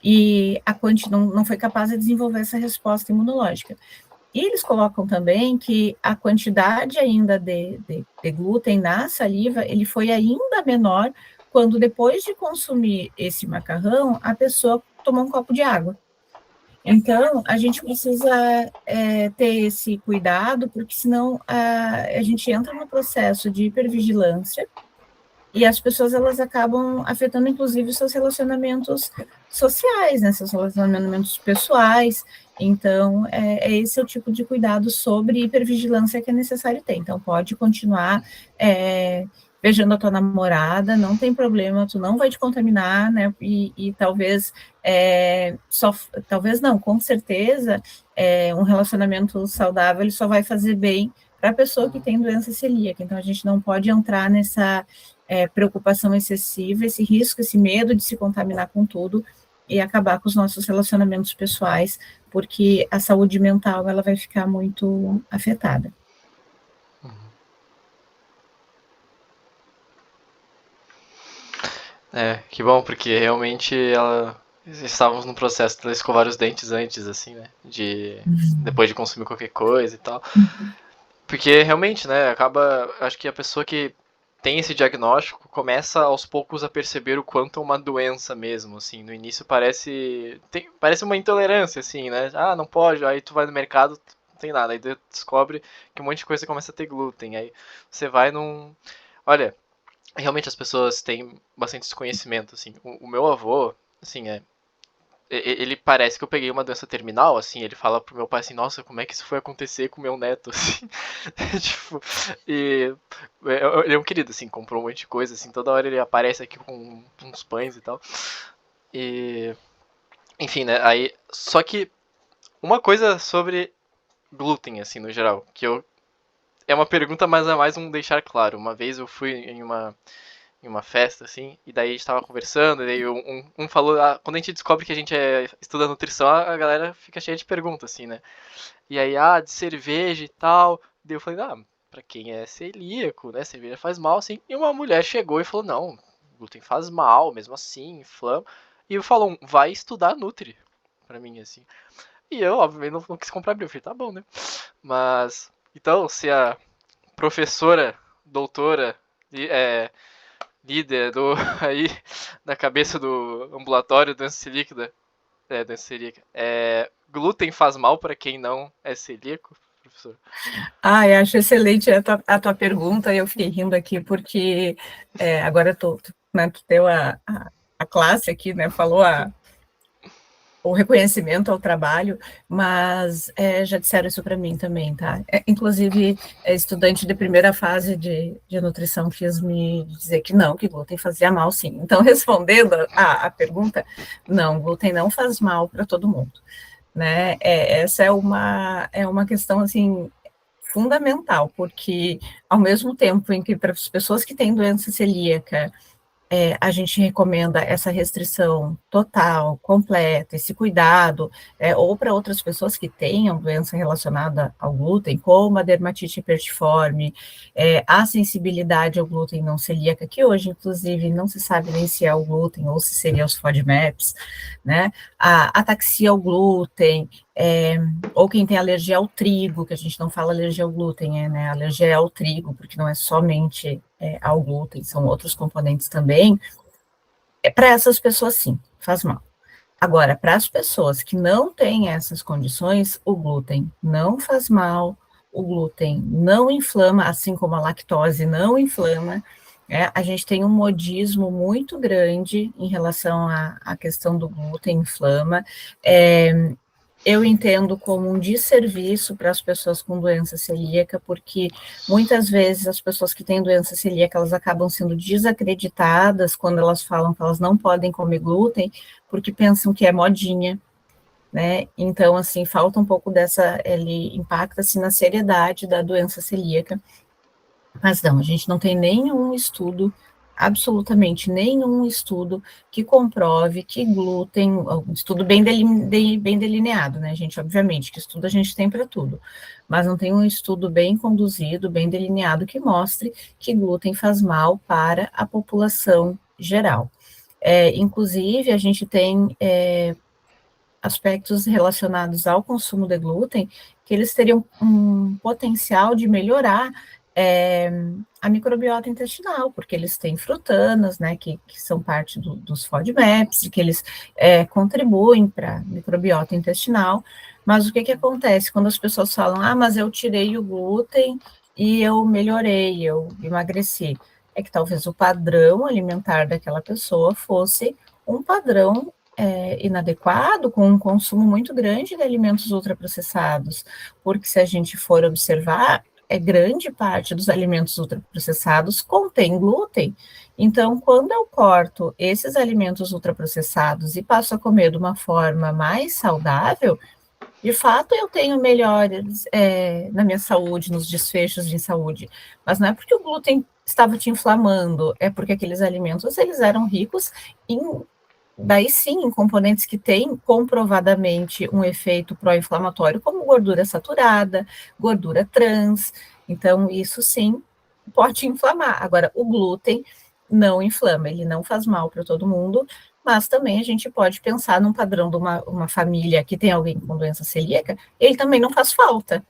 e não foi capaz de desenvolver essa resposta imunológica. E eles colocam também que a quantidade ainda de glúten na saliva, ele foi ainda menor quando, depois de consumir esse macarrão, a pessoa tomou um copo de água. Então, a gente precisa ter esse cuidado, porque senão a gente entra no processo de hipervigilância e as pessoas, elas acabam afetando, inclusive, seus relacionamentos sociais, né, seus relacionamentos pessoais. Então, esse é o tipo de cuidado sobre hipervigilância que é necessário ter. Então, pode continuar beijando a tua namorada, não tem problema, tu não vai te contaminar, né, e talvez, talvez não, com certeza, um relacionamento saudável, ele só vai fazer bem para a pessoa que tem doença celíaca. Então, a gente não pode entrar nessa preocupação excessiva, esse risco, esse medo de se contaminar com tudo e acabar com os nossos relacionamentos pessoais, porque a saúde mental, ela vai ficar muito afetada. Que bom, porque realmente estávamos no processo de escovar os dentes antes, assim, né? Depois de consumir qualquer coisa e tal. Porque realmente, né, acho que a pessoa que tem esse diagnóstico começa aos poucos a perceber o quanto é uma doença mesmo, assim. No início parece uma intolerância, assim, né? Ah, não pode, aí tu vai no mercado, não tem nada, aí tu descobre que um monte de coisa começa a ter glúten, aí você vai num... Olha, realmente as pessoas têm bastante desconhecimento, assim. O meu avô, assim, ele parece que eu peguei uma doença terminal, assim, ele fala pro meu pai assim, nossa, como é que isso foi acontecer com o meu neto, assim, tipo, e ele é um querido, assim, comprou um monte de coisa, assim, toda hora ele aparece aqui com uns pães e tal, e, enfim, né, aí, só que uma coisa sobre glúten, assim, no geral, é uma pergunta, mas é mais um deixar claro. Uma vez eu fui em uma festa, assim, e daí a gente tava conversando, e daí um falou, quando a gente descobre que a gente estuda nutrição, a galera fica cheia de perguntas, assim, né? E aí, de cerveja e tal, daí eu falei, pra quem é celíaco, né, cerveja faz mal, assim, e uma mulher chegou e falou, não, glúten faz mal, mesmo assim, inflama, e falou, vai estudar Nutri, pra mim, assim. E eu, obviamente, não quis comprar eu falei, tá bom, né? Mas, então, se a professora, doutora, líder aí na cabeça do ambulatório doença celíaca, glúten faz mal para quem não é celíaco, professor? Eu acho excelente a tua pergunta, e eu fiquei rindo aqui porque agora tu deu a classe aqui, né, falou o reconhecimento ao trabalho, mas já disseram isso para mim também, tá? Inclusive, estudante de primeira fase de nutrição quis me dizer que não, que glúten fazia mal, sim. Então, respondendo a pergunta, não, glúten não faz mal para todo mundo, né? Essa é uma questão, assim, fundamental, porque ao mesmo tempo em que para as pessoas que têm doença celíaca, a gente recomenda essa restrição total, completa, esse cuidado, ou para outras pessoas que tenham doença relacionada ao glúten, como a dermatite hipertiforme, a sensibilidade ao glúten não celíaca, que hoje, inclusive, não se sabe nem se é o glúten ou se seria os FODMAPs, né? A ataxia ao glúten, ou quem tem alergia ao trigo, que a gente não fala alergia ao glúten, né? Alergia é ao trigo, porque não é somente ao glúten, são outros componentes também. Para essas pessoas, sim, faz mal. Agora, para as pessoas que não têm essas condições, o glúten não faz mal, o glúten não inflama, assim como a lactose não inflama. A gente tem um modismo muito grande em relação à questão do glúten inflama. Eu entendo como um desserviço para as pessoas com doença celíaca, porque muitas vezes as pessoas que têm doença celíaca, elas acabam sendo desacreditadas quando elas falam que elas não podem comer glúten, porque pensam que é modinha, né? Então, assim, falta um pouco ele impacta, assim, na seriedade da doença celíaca. Mas não, a gente não tem nenhum estudo, absolutamente nenhum estudo que comprove que glúten, um estudo bem delineado, né, gente, obviamente, que estudo a gente tem para tudo, mas não tem um estudo bem conduzido, bem delineado, que mostre que glúten faz mal para a população geral. Inclusive, a gente tem aspectos relacionados ao consumo de glúten, que eles teriam um potencial de melhorar a microbiota intestinal, porque eles têm frutanas, né, que são parte dos FODMAPs, e que eles contribuem para a microbiota intestinal. Mas o que acontece quando as pessoas falam, mas eu tirei o glúten e eu melhorei, eu emagreci? é que talvez o padrão alimentar daquela pessoa fosse um padrão inadequado, com um consumo muito grande de alimentos ultraprocessados, porque se a gente for observar, grande parte dos alimentos ultraprocessados contém glúten. Então, quando eu corto esses alimentos ultraprocessados e passo a comer de uma forma mais saudável, de fato eu tenho melhores na minha saúde, nos desfechos de saúde, mas não é porque o glúten estava te inflamando, é porque aqueles alimentos, eles eram ricos daí sim, em componentes que têm comprovadamente um efeito pró-inflamatório, como gordura saturada, gordura trans. Então, isso sim pode inflamar. Agora, o glúten não inflama, ele não faz mal para todo mundo, mas também a gente pode pensar num padrão de uma família que tem alguém com doença celíaca, ele também não faz falta.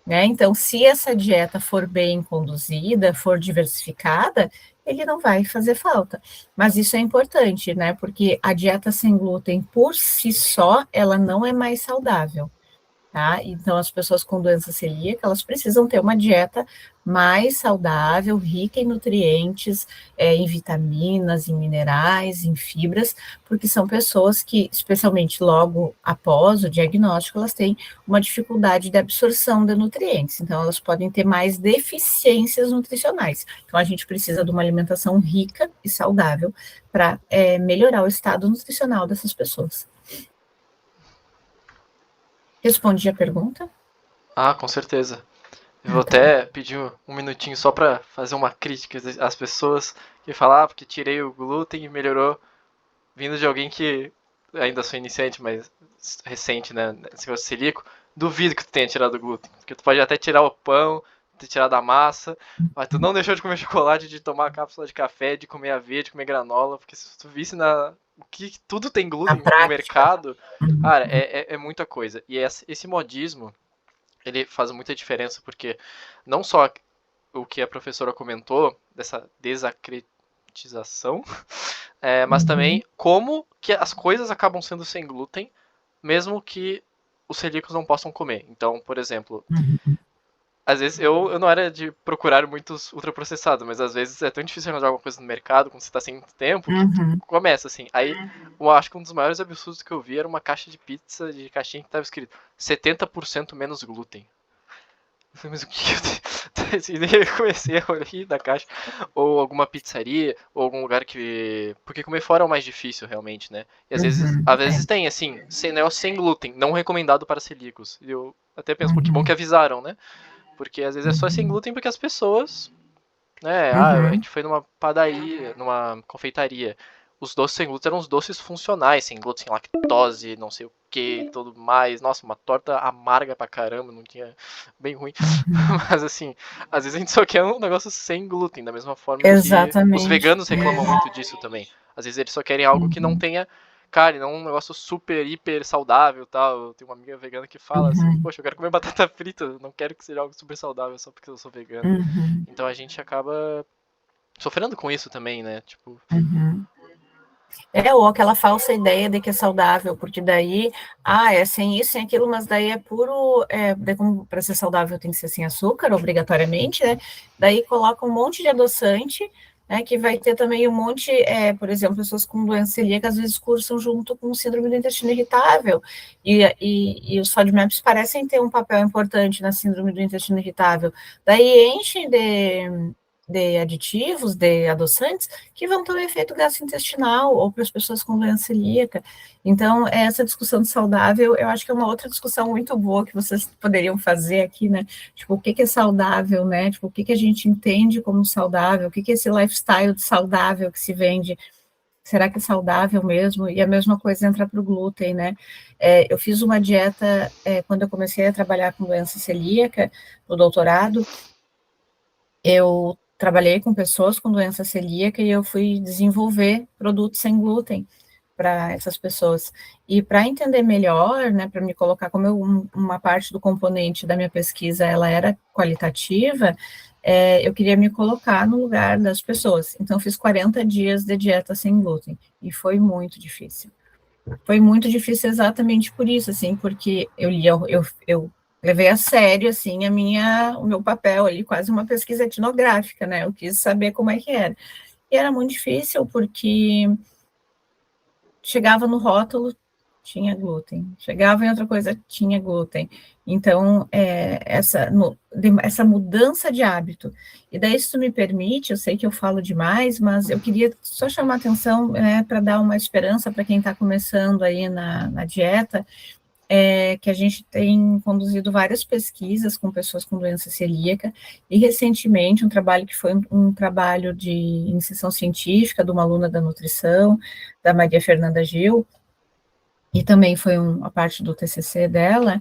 Né? Então, se essa dieta for bem conduzida, for diversificada, ele não vai fazer falta. Mas isso é importante, né? Porque a dieta sem glúten, por si só, ela não é mais saudável. Tá? Então, as pessoas com doença celíaca, elas precisam ter uma dieta mais saudável, rica em nutrientes, em vitaminas, em minerais, em fibras, porque são pessoas que, especialmente logo após o diagnóstico, elas têm uma dificuldade de absorção de nutrientes, então elas podem ter mais deficiências nutricionais. Então, a gente precisa de uma alimentação rica e saudável para melhorar o estado nutricional dessas pessoas. Respondi a pergunta? Ah, com certeza. Eu vou até pedir um minutinho só pra fazer uma crítica às pessoas que falam, porque tirei o glúten e melhorou, vindo de alguém que ainda sou iniciante, mas recente, né, nesse negócio celíaco. Duvido que tu tenha tirado o glúten, porque tu pode até tirar o pão, ter tirado a massa, mas tu não deixou de comer chocolate, de tomar cápsula de café, de comer aveia, de comer granola, porque se tu visse o que tudo tem glúten no mercado, cara, é muita coisa. E esse modismo, ele faz muita diferença, porque não só o que a professora comentou, dessa desacreditização, mas também como que as coisas acabam sendo sem glúten, mesmo que os celíacos não possam comer. Então, por exemplo, às vezes eu não era de procurar muitos ultraprocessados, mas às vezes é tão difícil arranjar alguma coisa no mercado quando você tá sem tempo, que começa assim. Aí eu acho que um dos maiores absurdos que eu vi era uma caixa de pizza de caixinha que tava escrito 70% menos glúten. Eu falei, mas o que eu tenho? Eu comecei a olhar da caixa, ou alguma pizzaria, ou algum lugar que. Porque comer fora é o mais difícil, realmente, né? E às vezes tem, assim, negócio sem glúten, não recomendado para celíacos. E eu até penso, pô, que bom que avisaram, né? Porque às vezes é só sem glúten porque as pessoas, né? A gente foi numa padaria, numa confeitaria. Os doces sem glúten eram os doces funcionais, sem glúten, sem lactose, não sei o que, tudo mais. Nossa, uma torta amarga pra caramba, não tinha. Bem ruim. Mas assim, às vezes a gente só quer um negócio sem glúten, da mesma forma que os veganos reclamam muito disso também. Às vezes eles só querem algo que não tenha carne, não um negócio super, hiper saudável e tal. Eu tenho uma amiga vegana que fala assim, poxa, eu quero comer batata frita, não quero que seja algo super saudável só porque eu sou vegano. Então a gente acaba sofrendo com isso também, né? Tipo. Ou aquela falsa ideia de que é saudável, porque daí, é sem isso, sem aquilo, mas daí é puro, como para ser saudável tem que ser sem açúcar, obrigatoriamente, né? Daí coloca um monte de adoçante, né, que vai ter também um monte, por exemplo, pessoas com doença celíaca às vezes cursam junto com síndrome do intestino irritável, e os FODMAPs parecem ter um papel importante na síndrome do intestino irritável, daí enchem de aditivos, de adoçantes, que vão ter um efeito gastrointestinal, ou para as pessoas com doença celíaca. Então, essa discussão de saudável, eu acho que é uma outra discussão muito boa que vocês poderiam fazer aqui, né? Tipo, o que é saudável, né? Tipo, o que a gente entende como saudável, o que é esse lifestyle de saudável que se vende? Será que é saudável mesmo? E a mesma coisa entra para o glúten, né? Eu fiz uma dieta, quando eu comecei a trabalhar com doença celíaca, no doutorado, eu trabalhei com pessoas com doença celíaca e eu fui desenvolver produtos sem glúten para essas pessoas. E para entender melhor, né, para me colocar como uma parte do componente da minha pesquisa, ela era qualitativa, eu queria me colocar no lugar das pessoas. Então, eu fiz 40 dias de dieta sem glúten e foi muito difícil. Foi muito difícil exatamente por isso, assim, porque eu levei a sério, assim, o meu papel ali, quase uma pesquisa etnográfica, né? Eu quis saber como é que era. E era muito difícil, porque chegava no rótulo, tinha glúten. Chegava em outra coisa, tinha glúten. Então, essa mudança de hábito. E daí, se tu me permite, eu sei que eu falo demais, mas eu queria só chamar a atenção, né, para dar uma esperança para quem está começando aí na dieta, que a gente tem conduzido várias pesquisas com pessoas com doença celíaca, e recentemente um trabalho que foi um trabalho de iniciação científica de uma aluna da nutrição, da Maria Fernanda Gil, e também foi a parte do TCC dela,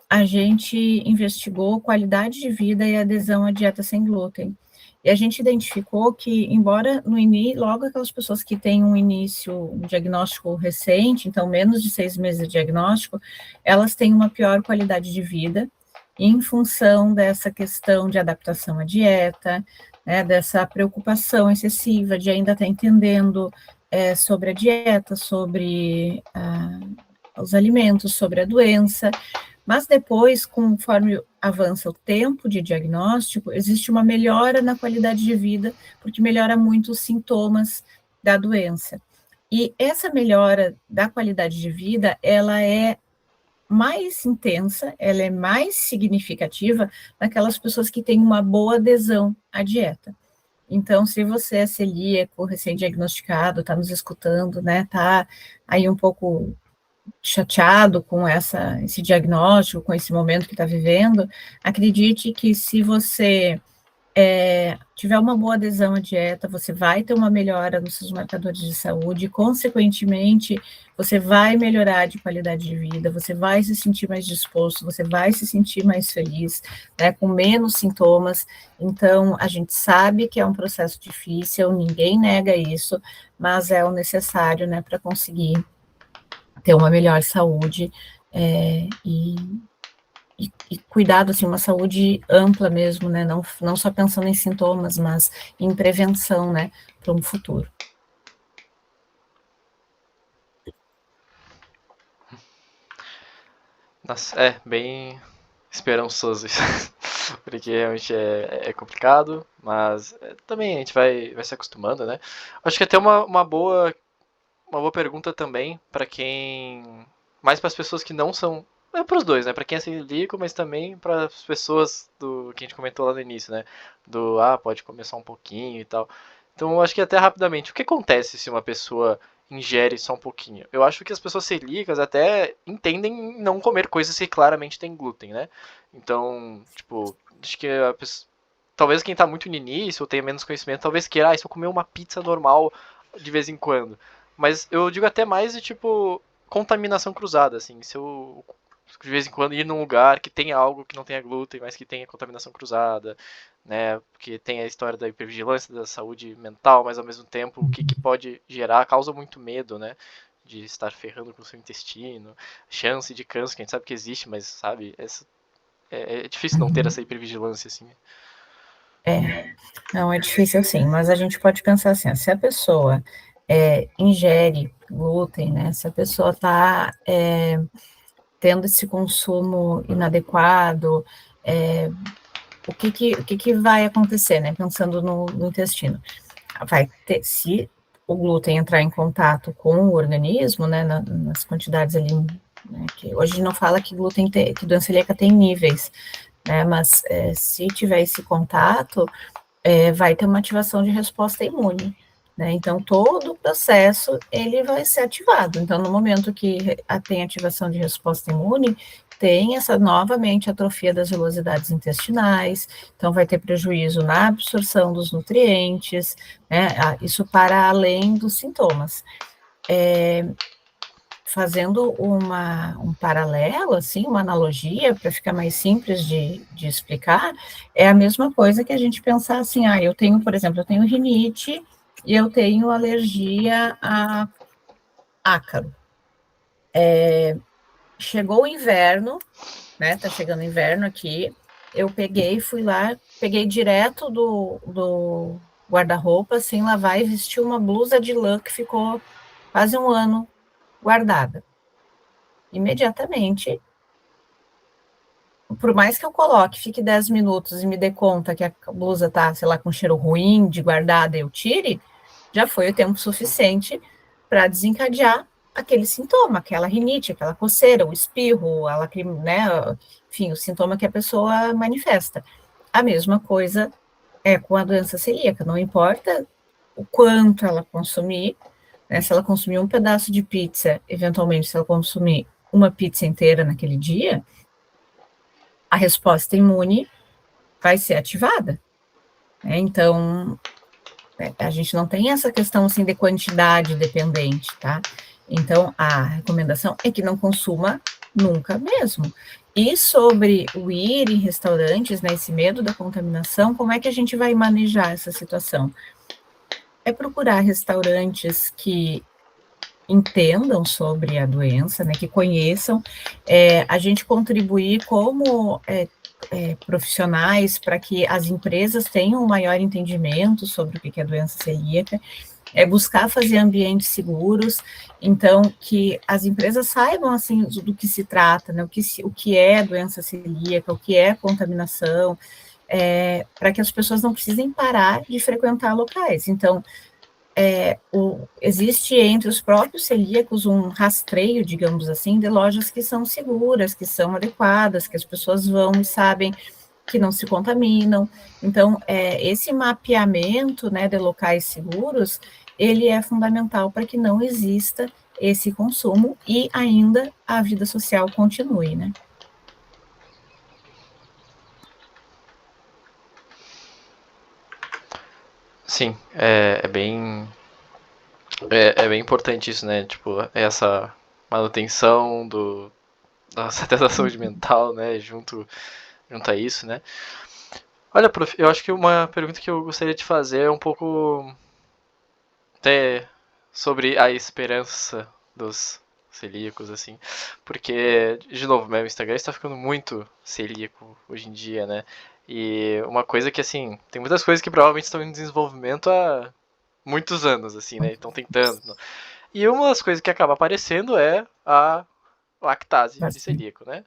a gente investigou qualidade de vida e adesão à dieta sem glúten. E a gente identificou que, embora no início, logo aquelas pessoas que têm um diagnóstico recente, então menos de 6 meses de diagnóstico, elas têm uma pior qualidade de vida, em função dessa questão de adaptação à dieta, né, dessa preocupação excessiva de ainda estar entendendo sobre a dieta, sobre os alimentos, sobre a doença. Mas depois, conforme avança o tempo de diagnóstico, existe uma melhora na qualidade de vida, porque melhora muito os sintomas da doença. E essa melhora da qualidade de vida, ela é mais intensa, ela é mais significativa naquelas pessoas que têm uma boa adesão à dieta. Então, se você é celíaco, recém-diagnosticado, está nos escutando, né, está aí um pouco chateado com esse diagnóstico, com esse momento que está vivendo, acredite que se você tiver uma boa adesão à dieta, você vai ter uma melhora nos seus marcadores de saúde, e, consequentemente, você vai melhorar de qualidade de vida, você vai se sentir mais disposto, você vai se sentir mais feliz, né, com menos sintomas. Então, a gente sabe que é um processo difícil, ninguém nega isso, mas é o necessário, né, para conseguir ter uma melhor saúde e cuidado, assim, uma saúde ampla mesmo, né, não só pensando em sintomas, mas em prevenção, né, para um futuro. Nossa, bem esperançoso isso. Porque realmente é complicado, mas também a gente vai se acostumando, né? Acho que até uma boa pergunta também para quem. Mais para as pessoas que não são. É para os dois, né? Para quem é celíaco, mas também para as pessoas do que a gente comentou lá no início, né? Pode começar um pouquinho e tal. Então, eu acho que até rapidamente, o que acontece se uma pessoa ingere só um pouquinho? Eu acho que as pessoas celíacas até entendem não comer coisas que claramente têm glúten, né? Então, tipo, acho que talvez quem tá muito no início ou tenha menos conhecimento, talvez queira, se eu comer uma pizza normal de vez em quando. Mas eu digo até mais de, tipo, contaminação cruzada, assim. Se eu, de vez em quando, ir num lugar que tenha algo que não tenha glúten, mas que tenha contaminação cruzada, né? Porque tem a história da hipervigilância, da saúde mental, mas ao mesmo tempo, o que pode gerar, causa muito medo, né? De estar ferrando com o seu intestino, chance de câncer, que a gente sabe que existe, mas, sabe, é difícil não ter essa hipervigilância, assim. Não, é difícil assim, mas a gente pode pensar assim, se a pessoa ingere glúten, né, se a pessoa está tendo esse consumo inadequado, o que vai acontecer, né, pensando no intestino? Vai ter, se o glúten entrar em contato com o organismo, né, nas quantidades ali, né, que hoje não fala que que doença celíaca tem níveis, né, mas se tiver esse contato, vai ter uma ativação de resposta imune, né? Então, todo o processo, ele vai ser ativado. Então, no momento que tem ativação de resposta imune, tem novamente, atrofia das velocidades intestinais, então vai ter prejuízo na absorção dos nutrientes, né? Isso para além dos sintomas. Fazendo um paralelo, assim, uma analogia, para ficar mais simples de explicar, é a mesma coisa que a gente pensar assim, eu tenho, por exemplo, eu tenho rinite e eu tenho alergia a ácaro. Chegou o inverno, né, tá chegando o inverno aqui, eu fui lá, peguei direto do guarda-roupa, sem lavar, e vesti uma blusa de lã que ficou quase um ano guardada. Imediatamente por mais que eu coloque, fique 10 minutos e me dê conta que a blusa tá, sei lá, com cheiro ruim, de guardada, eu tire, já foi o tempo suficiente para desencadear aquele sintoma, aquela rinite, aquela coceira, o espirro, a né, enfim, o sintoma que a pessoa manifesta. A mesma coisa é com a doença celíaca, não importa o quanto ela consumir, né, se ela consumir um pedaço de pizza, eventualmente, se ela consumir uma pizza inteira naquele dia, a resposta imune vai ser ativada. Né? Então, a gente não tem essa questão assim de quantidade dependente, tá? Então, a recomendação é que não consuma nunca mesmo. E sobre o ir em restaurantes, né, esse medo da contaminação, como é que a gente vai manejar essa situação? É procurar restaurantes que entendam sobre a doença, né, que conheçam, a gente contribuir como profissionais para que as empresas tenham um maior entendimento sobre o que é a doença celíaca, buscar fazer ambientes seguros, então que as empresas saibam assim do que se trata, né, o que é doença celíaca, o que é contaminação, para que as pessoas não precisem parar de frequentar locais. Então, existe entre os próprios celíacos um rastreio, digamos assim, de lojas que são seguras, que são adequadas, que as pessoas vão e sabem que não se contaminam. Então, esse mapeamento, né, de locais seguros, ele é fundamental para que não exista esse consumo e ainda a vida social continue, né? Sim, é bem importante isso, né? Tipo, essa manutenção até da saúde mental, né? Junto a isso, né? Olha, prof, eu acho que uma pergunta que eu gostaria de fazer é um pouco até sobre a esperança dos celíacos, assim. Porque, de novo, meu Instagram está ficando muito celíaco hoje em dia, né? E uma coisa que, assim, tem muitas coisas que provavelmente estão em desenvolvimento há muitos anos, assim, né? Estão tentando. E uma das coisas que acaba aparecendo é a lactase de celíaco, né?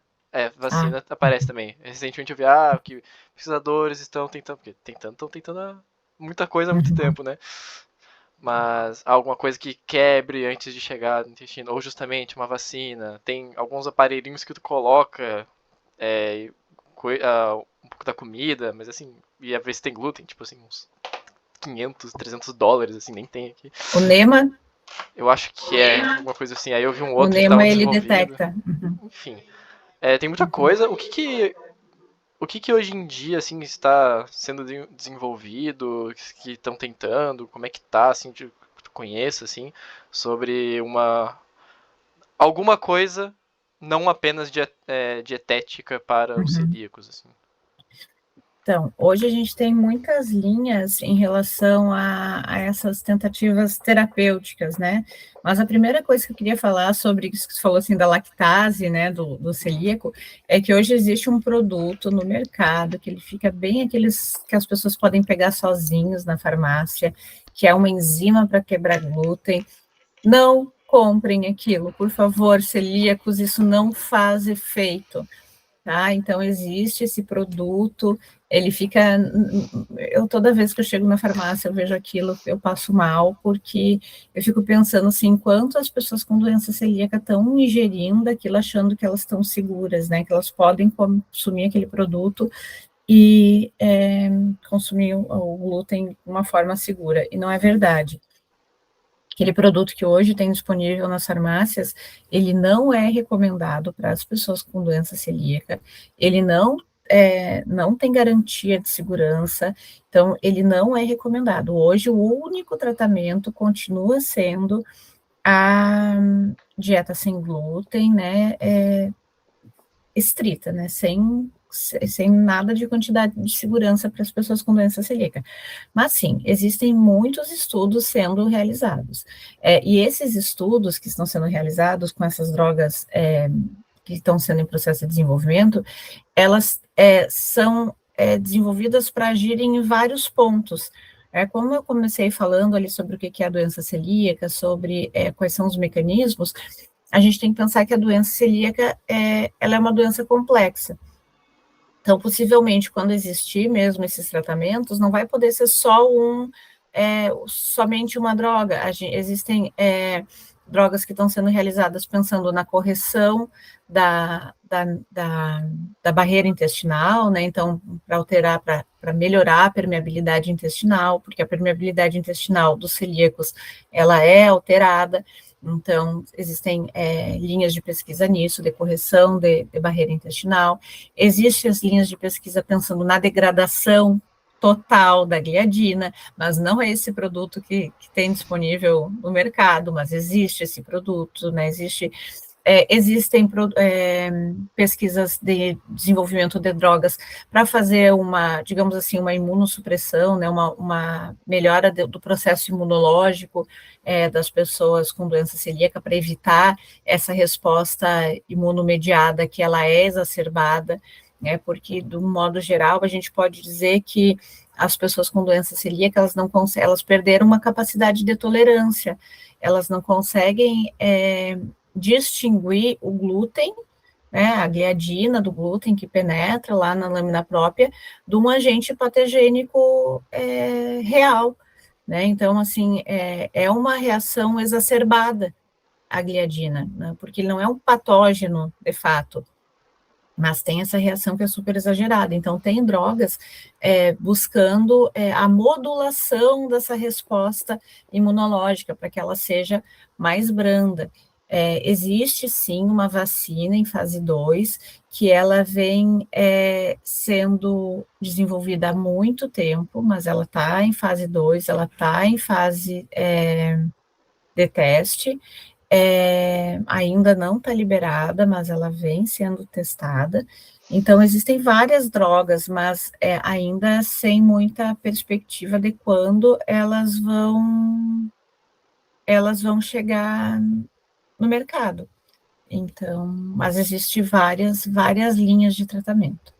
Vacina aparece também. Recentemente eu vi que pesquisadores estão tentando, porque estão tentando muita coisa há muito tempo, né? Mas alguma coisa que quebre antes de chegar no intestino, ou justamente uma vacina. Tem alguns aparelhinhos que tu coloca um pouco da comida, mas assim, ia ver se tem glúten, tipo assim, uns 500, 300 dólares, assim, nem tem aqui. O NEMA? Eu acho que é alguma coisa assim. Aí eu vi um O outro que NEMA, tava ele desenvolvido. detecta. Enfim, tem muita coisa. O que hoje em dia assim está sendo desenvolvido, que estão tentando, como é que tá, assim, que tu conheça, assim, sobre alguma coisa não apenas dietética para os celíacos, assim. Então, hoje a gente tem muitas linhas em relação a essas tentativas terapêuticas, né? Mas a primeira coisa que eu queria falar sobre isso que você falou, assim, da lactase, né, do celíaco, é que hoje existe um produto no mercado que ele fica bem aqueles que as pessoas podem pegar sozinhos na farmácia, que é uma enzima para quebrar glúten. Não comprem aquilo, por favor, celíacos, isso não faz efeito. Tá? Então, existe esse produto, ele fica... toda vez que eu chego na farmácia, eu vejo aquilo, eu passo mal, porque eu fico pensando, assim, enquanto as pessoas com doença celíaca estão ingerindo aquilo, achando que elas estão seguras, né, que elas podem consumir aquele produto e consumir o glúten de uma forma segura, e não é verdade. Aquele produto que hoje tem disponível nas farmácias, ele não é recomendado para as pessoas com doença celíaca, ele não tem garantia de segurança, então ele não é recomendado. Hoje o único tratamento continua sendo a dieta sem glúten, né, estrita, né, sem nada de quantidade de segurança para as pessoas com doença celíaca. Mas sim, existem muitos estudos sendo realizados. E esses estudos que estão sendo realizados com essas drogas que estão sendo em processo de desenvolvimento, elas são desenvolvidas para agir em vários pontos. Como eu comecei falando ali sobre o que é a doença celíaca, sobre quais são os mecanismos, a gente tem que pensar que a doença celíaca ela é uma doença complexa. Então, possivelmente, quando existir mesmo esses tratamentos, não vai poder ser só somente uma droga. Existem drogas que estão sendo realizadas pensando na correção da barreira intestinal, né? Então, para alterar, para melhorar a permeabilidade intestinal, porque a permeabilidade intestinal dos celíacos, ela é alterada. Então, existem linhas de pesquisa nisso, de correção de barreira intestinal. Existem as linhas de pesquisa pensando na degradação total da gliadina, mas não é esse produto que tem disponível no mercado, mas existe esse produto, né? Existem pesquisas de desenvolvimento de drogas para fazer digamos assim, uma imunossupressão, né, uma melhora do processo imunológico das pessoas com doença celíaca, para evitar essa resposta imunomediada que ela é exacerbada, né, porque, de um modo geral, a gente pode dizer que as pessoas com doença celíaca, elas perderam uma capacidade de tolerância, elas não conseguem distinguir o glúten, né, a gliadina do glúten que penetra lá na lâmina própria, de um agente patogênico real, né? Então, assim, é uma reação exacerbada a gliadina, né, porque ele não é um patógeno, de fato, mas tem essa reação que é super exagerada. Então, tem drogas buscando a modulação dessa resposta imunológica, para que ela seja mais branda. Existe, sim, uma vacina em fase 2, que ela vem sendo desenvolvida há muito tempo, mas ela está em fase 2, ela está em fase de teste, ainda não está liberada, mas ela vem sendo testada. Então, existem várias drogas, mas ainda sem muita perspectiva de quando elas vão chegar no mercado. Então, mas existem várias linhas de tratamento.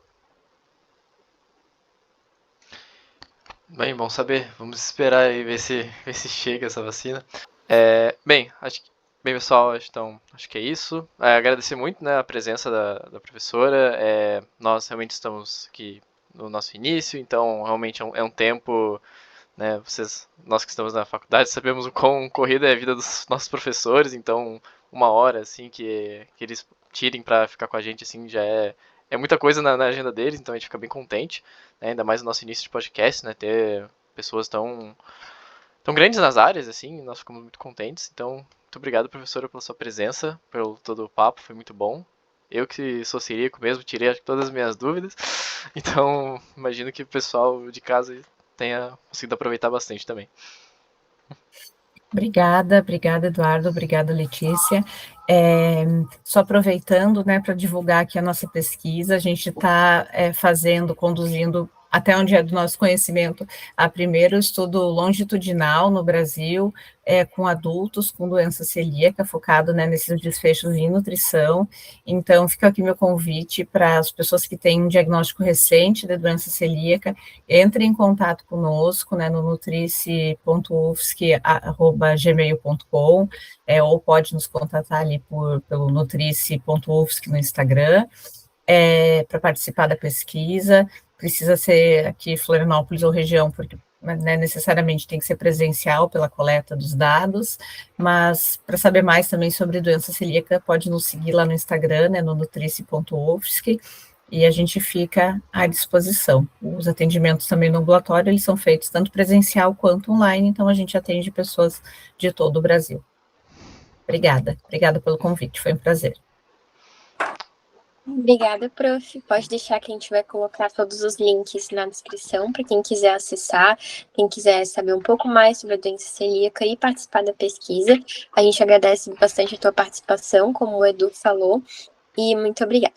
Bem, bom saber. Vamos esperar e ver se chega essa vacina. Bem, pessoal, acho que é isso. Agradecer muito, né, a presença da professora. Nós realmente estamos aqui no nosso início, então realmente é um tempo, né, nós que estamos na faculdade sabemos o quão corrida é a vida dos nossos professores, então 1 hora assim que eles tirem para ficar com a gente assim já é muita coisa na agenda deles, então a gente fica bem contente, né, ainda mais no nosso início de podcast, né, ter pessoas tão grandes nas áreas, assim, nós ficamos muito contentes. Então, muito obrigado, professora, pela sua presença, pelo todo o papo, foi muito bom. Eu que sou celíaco mesmo, tirei acho que todas as minhas dúvidas. Então, imagino que o pessoal de casa tenha conseguido aproveitar bastante também. Obrigada, Eduardo, obrigada, Letícia. Só aproveitando, né, para divulgar aqui a nossa pesquisa, a gente está conduzindo, até onde é do nosso conhecimento, a primeiro estudo longitudinal no Brasil, com adultos com doença celíaca, focado, né, nesses desfechos em nutrição. Então, fica aqui meu convite para as pessoas que têm um diagnóstico recente de doença celíaca, entrem em contato conosco, né, no nutrice.ufsc@gmail.com, ou pode nos contatar ali pelo nutrice.ufsc no Instagram, para participar da pesquisa. Precisa ser aqui Florianópolis ou região, porque, né, necessariamente tem que ser presencial pela coleta dos dados, mas para saber mais também sobre doença celíaca, pode nos seguir lá no Instagram, né, no nutrice.ufsc, e a gente fica à disposição. Os atendimentos também no ambulatório, eles são feitos tanto presencial quanto online, então a gente atende pessoas de todo o Brasil. Obrigada pelo convite, foi um prazer. Obrigada, prof. Pode deixar que a gente vai colocar todos os links na descrição para quem quiser acessar, quem quiser saber um pouco mais sobre a doença celíaca e participar da pesquisa. A gente agradece bastante a tua participação, como o Edu falou, e muito obrigada.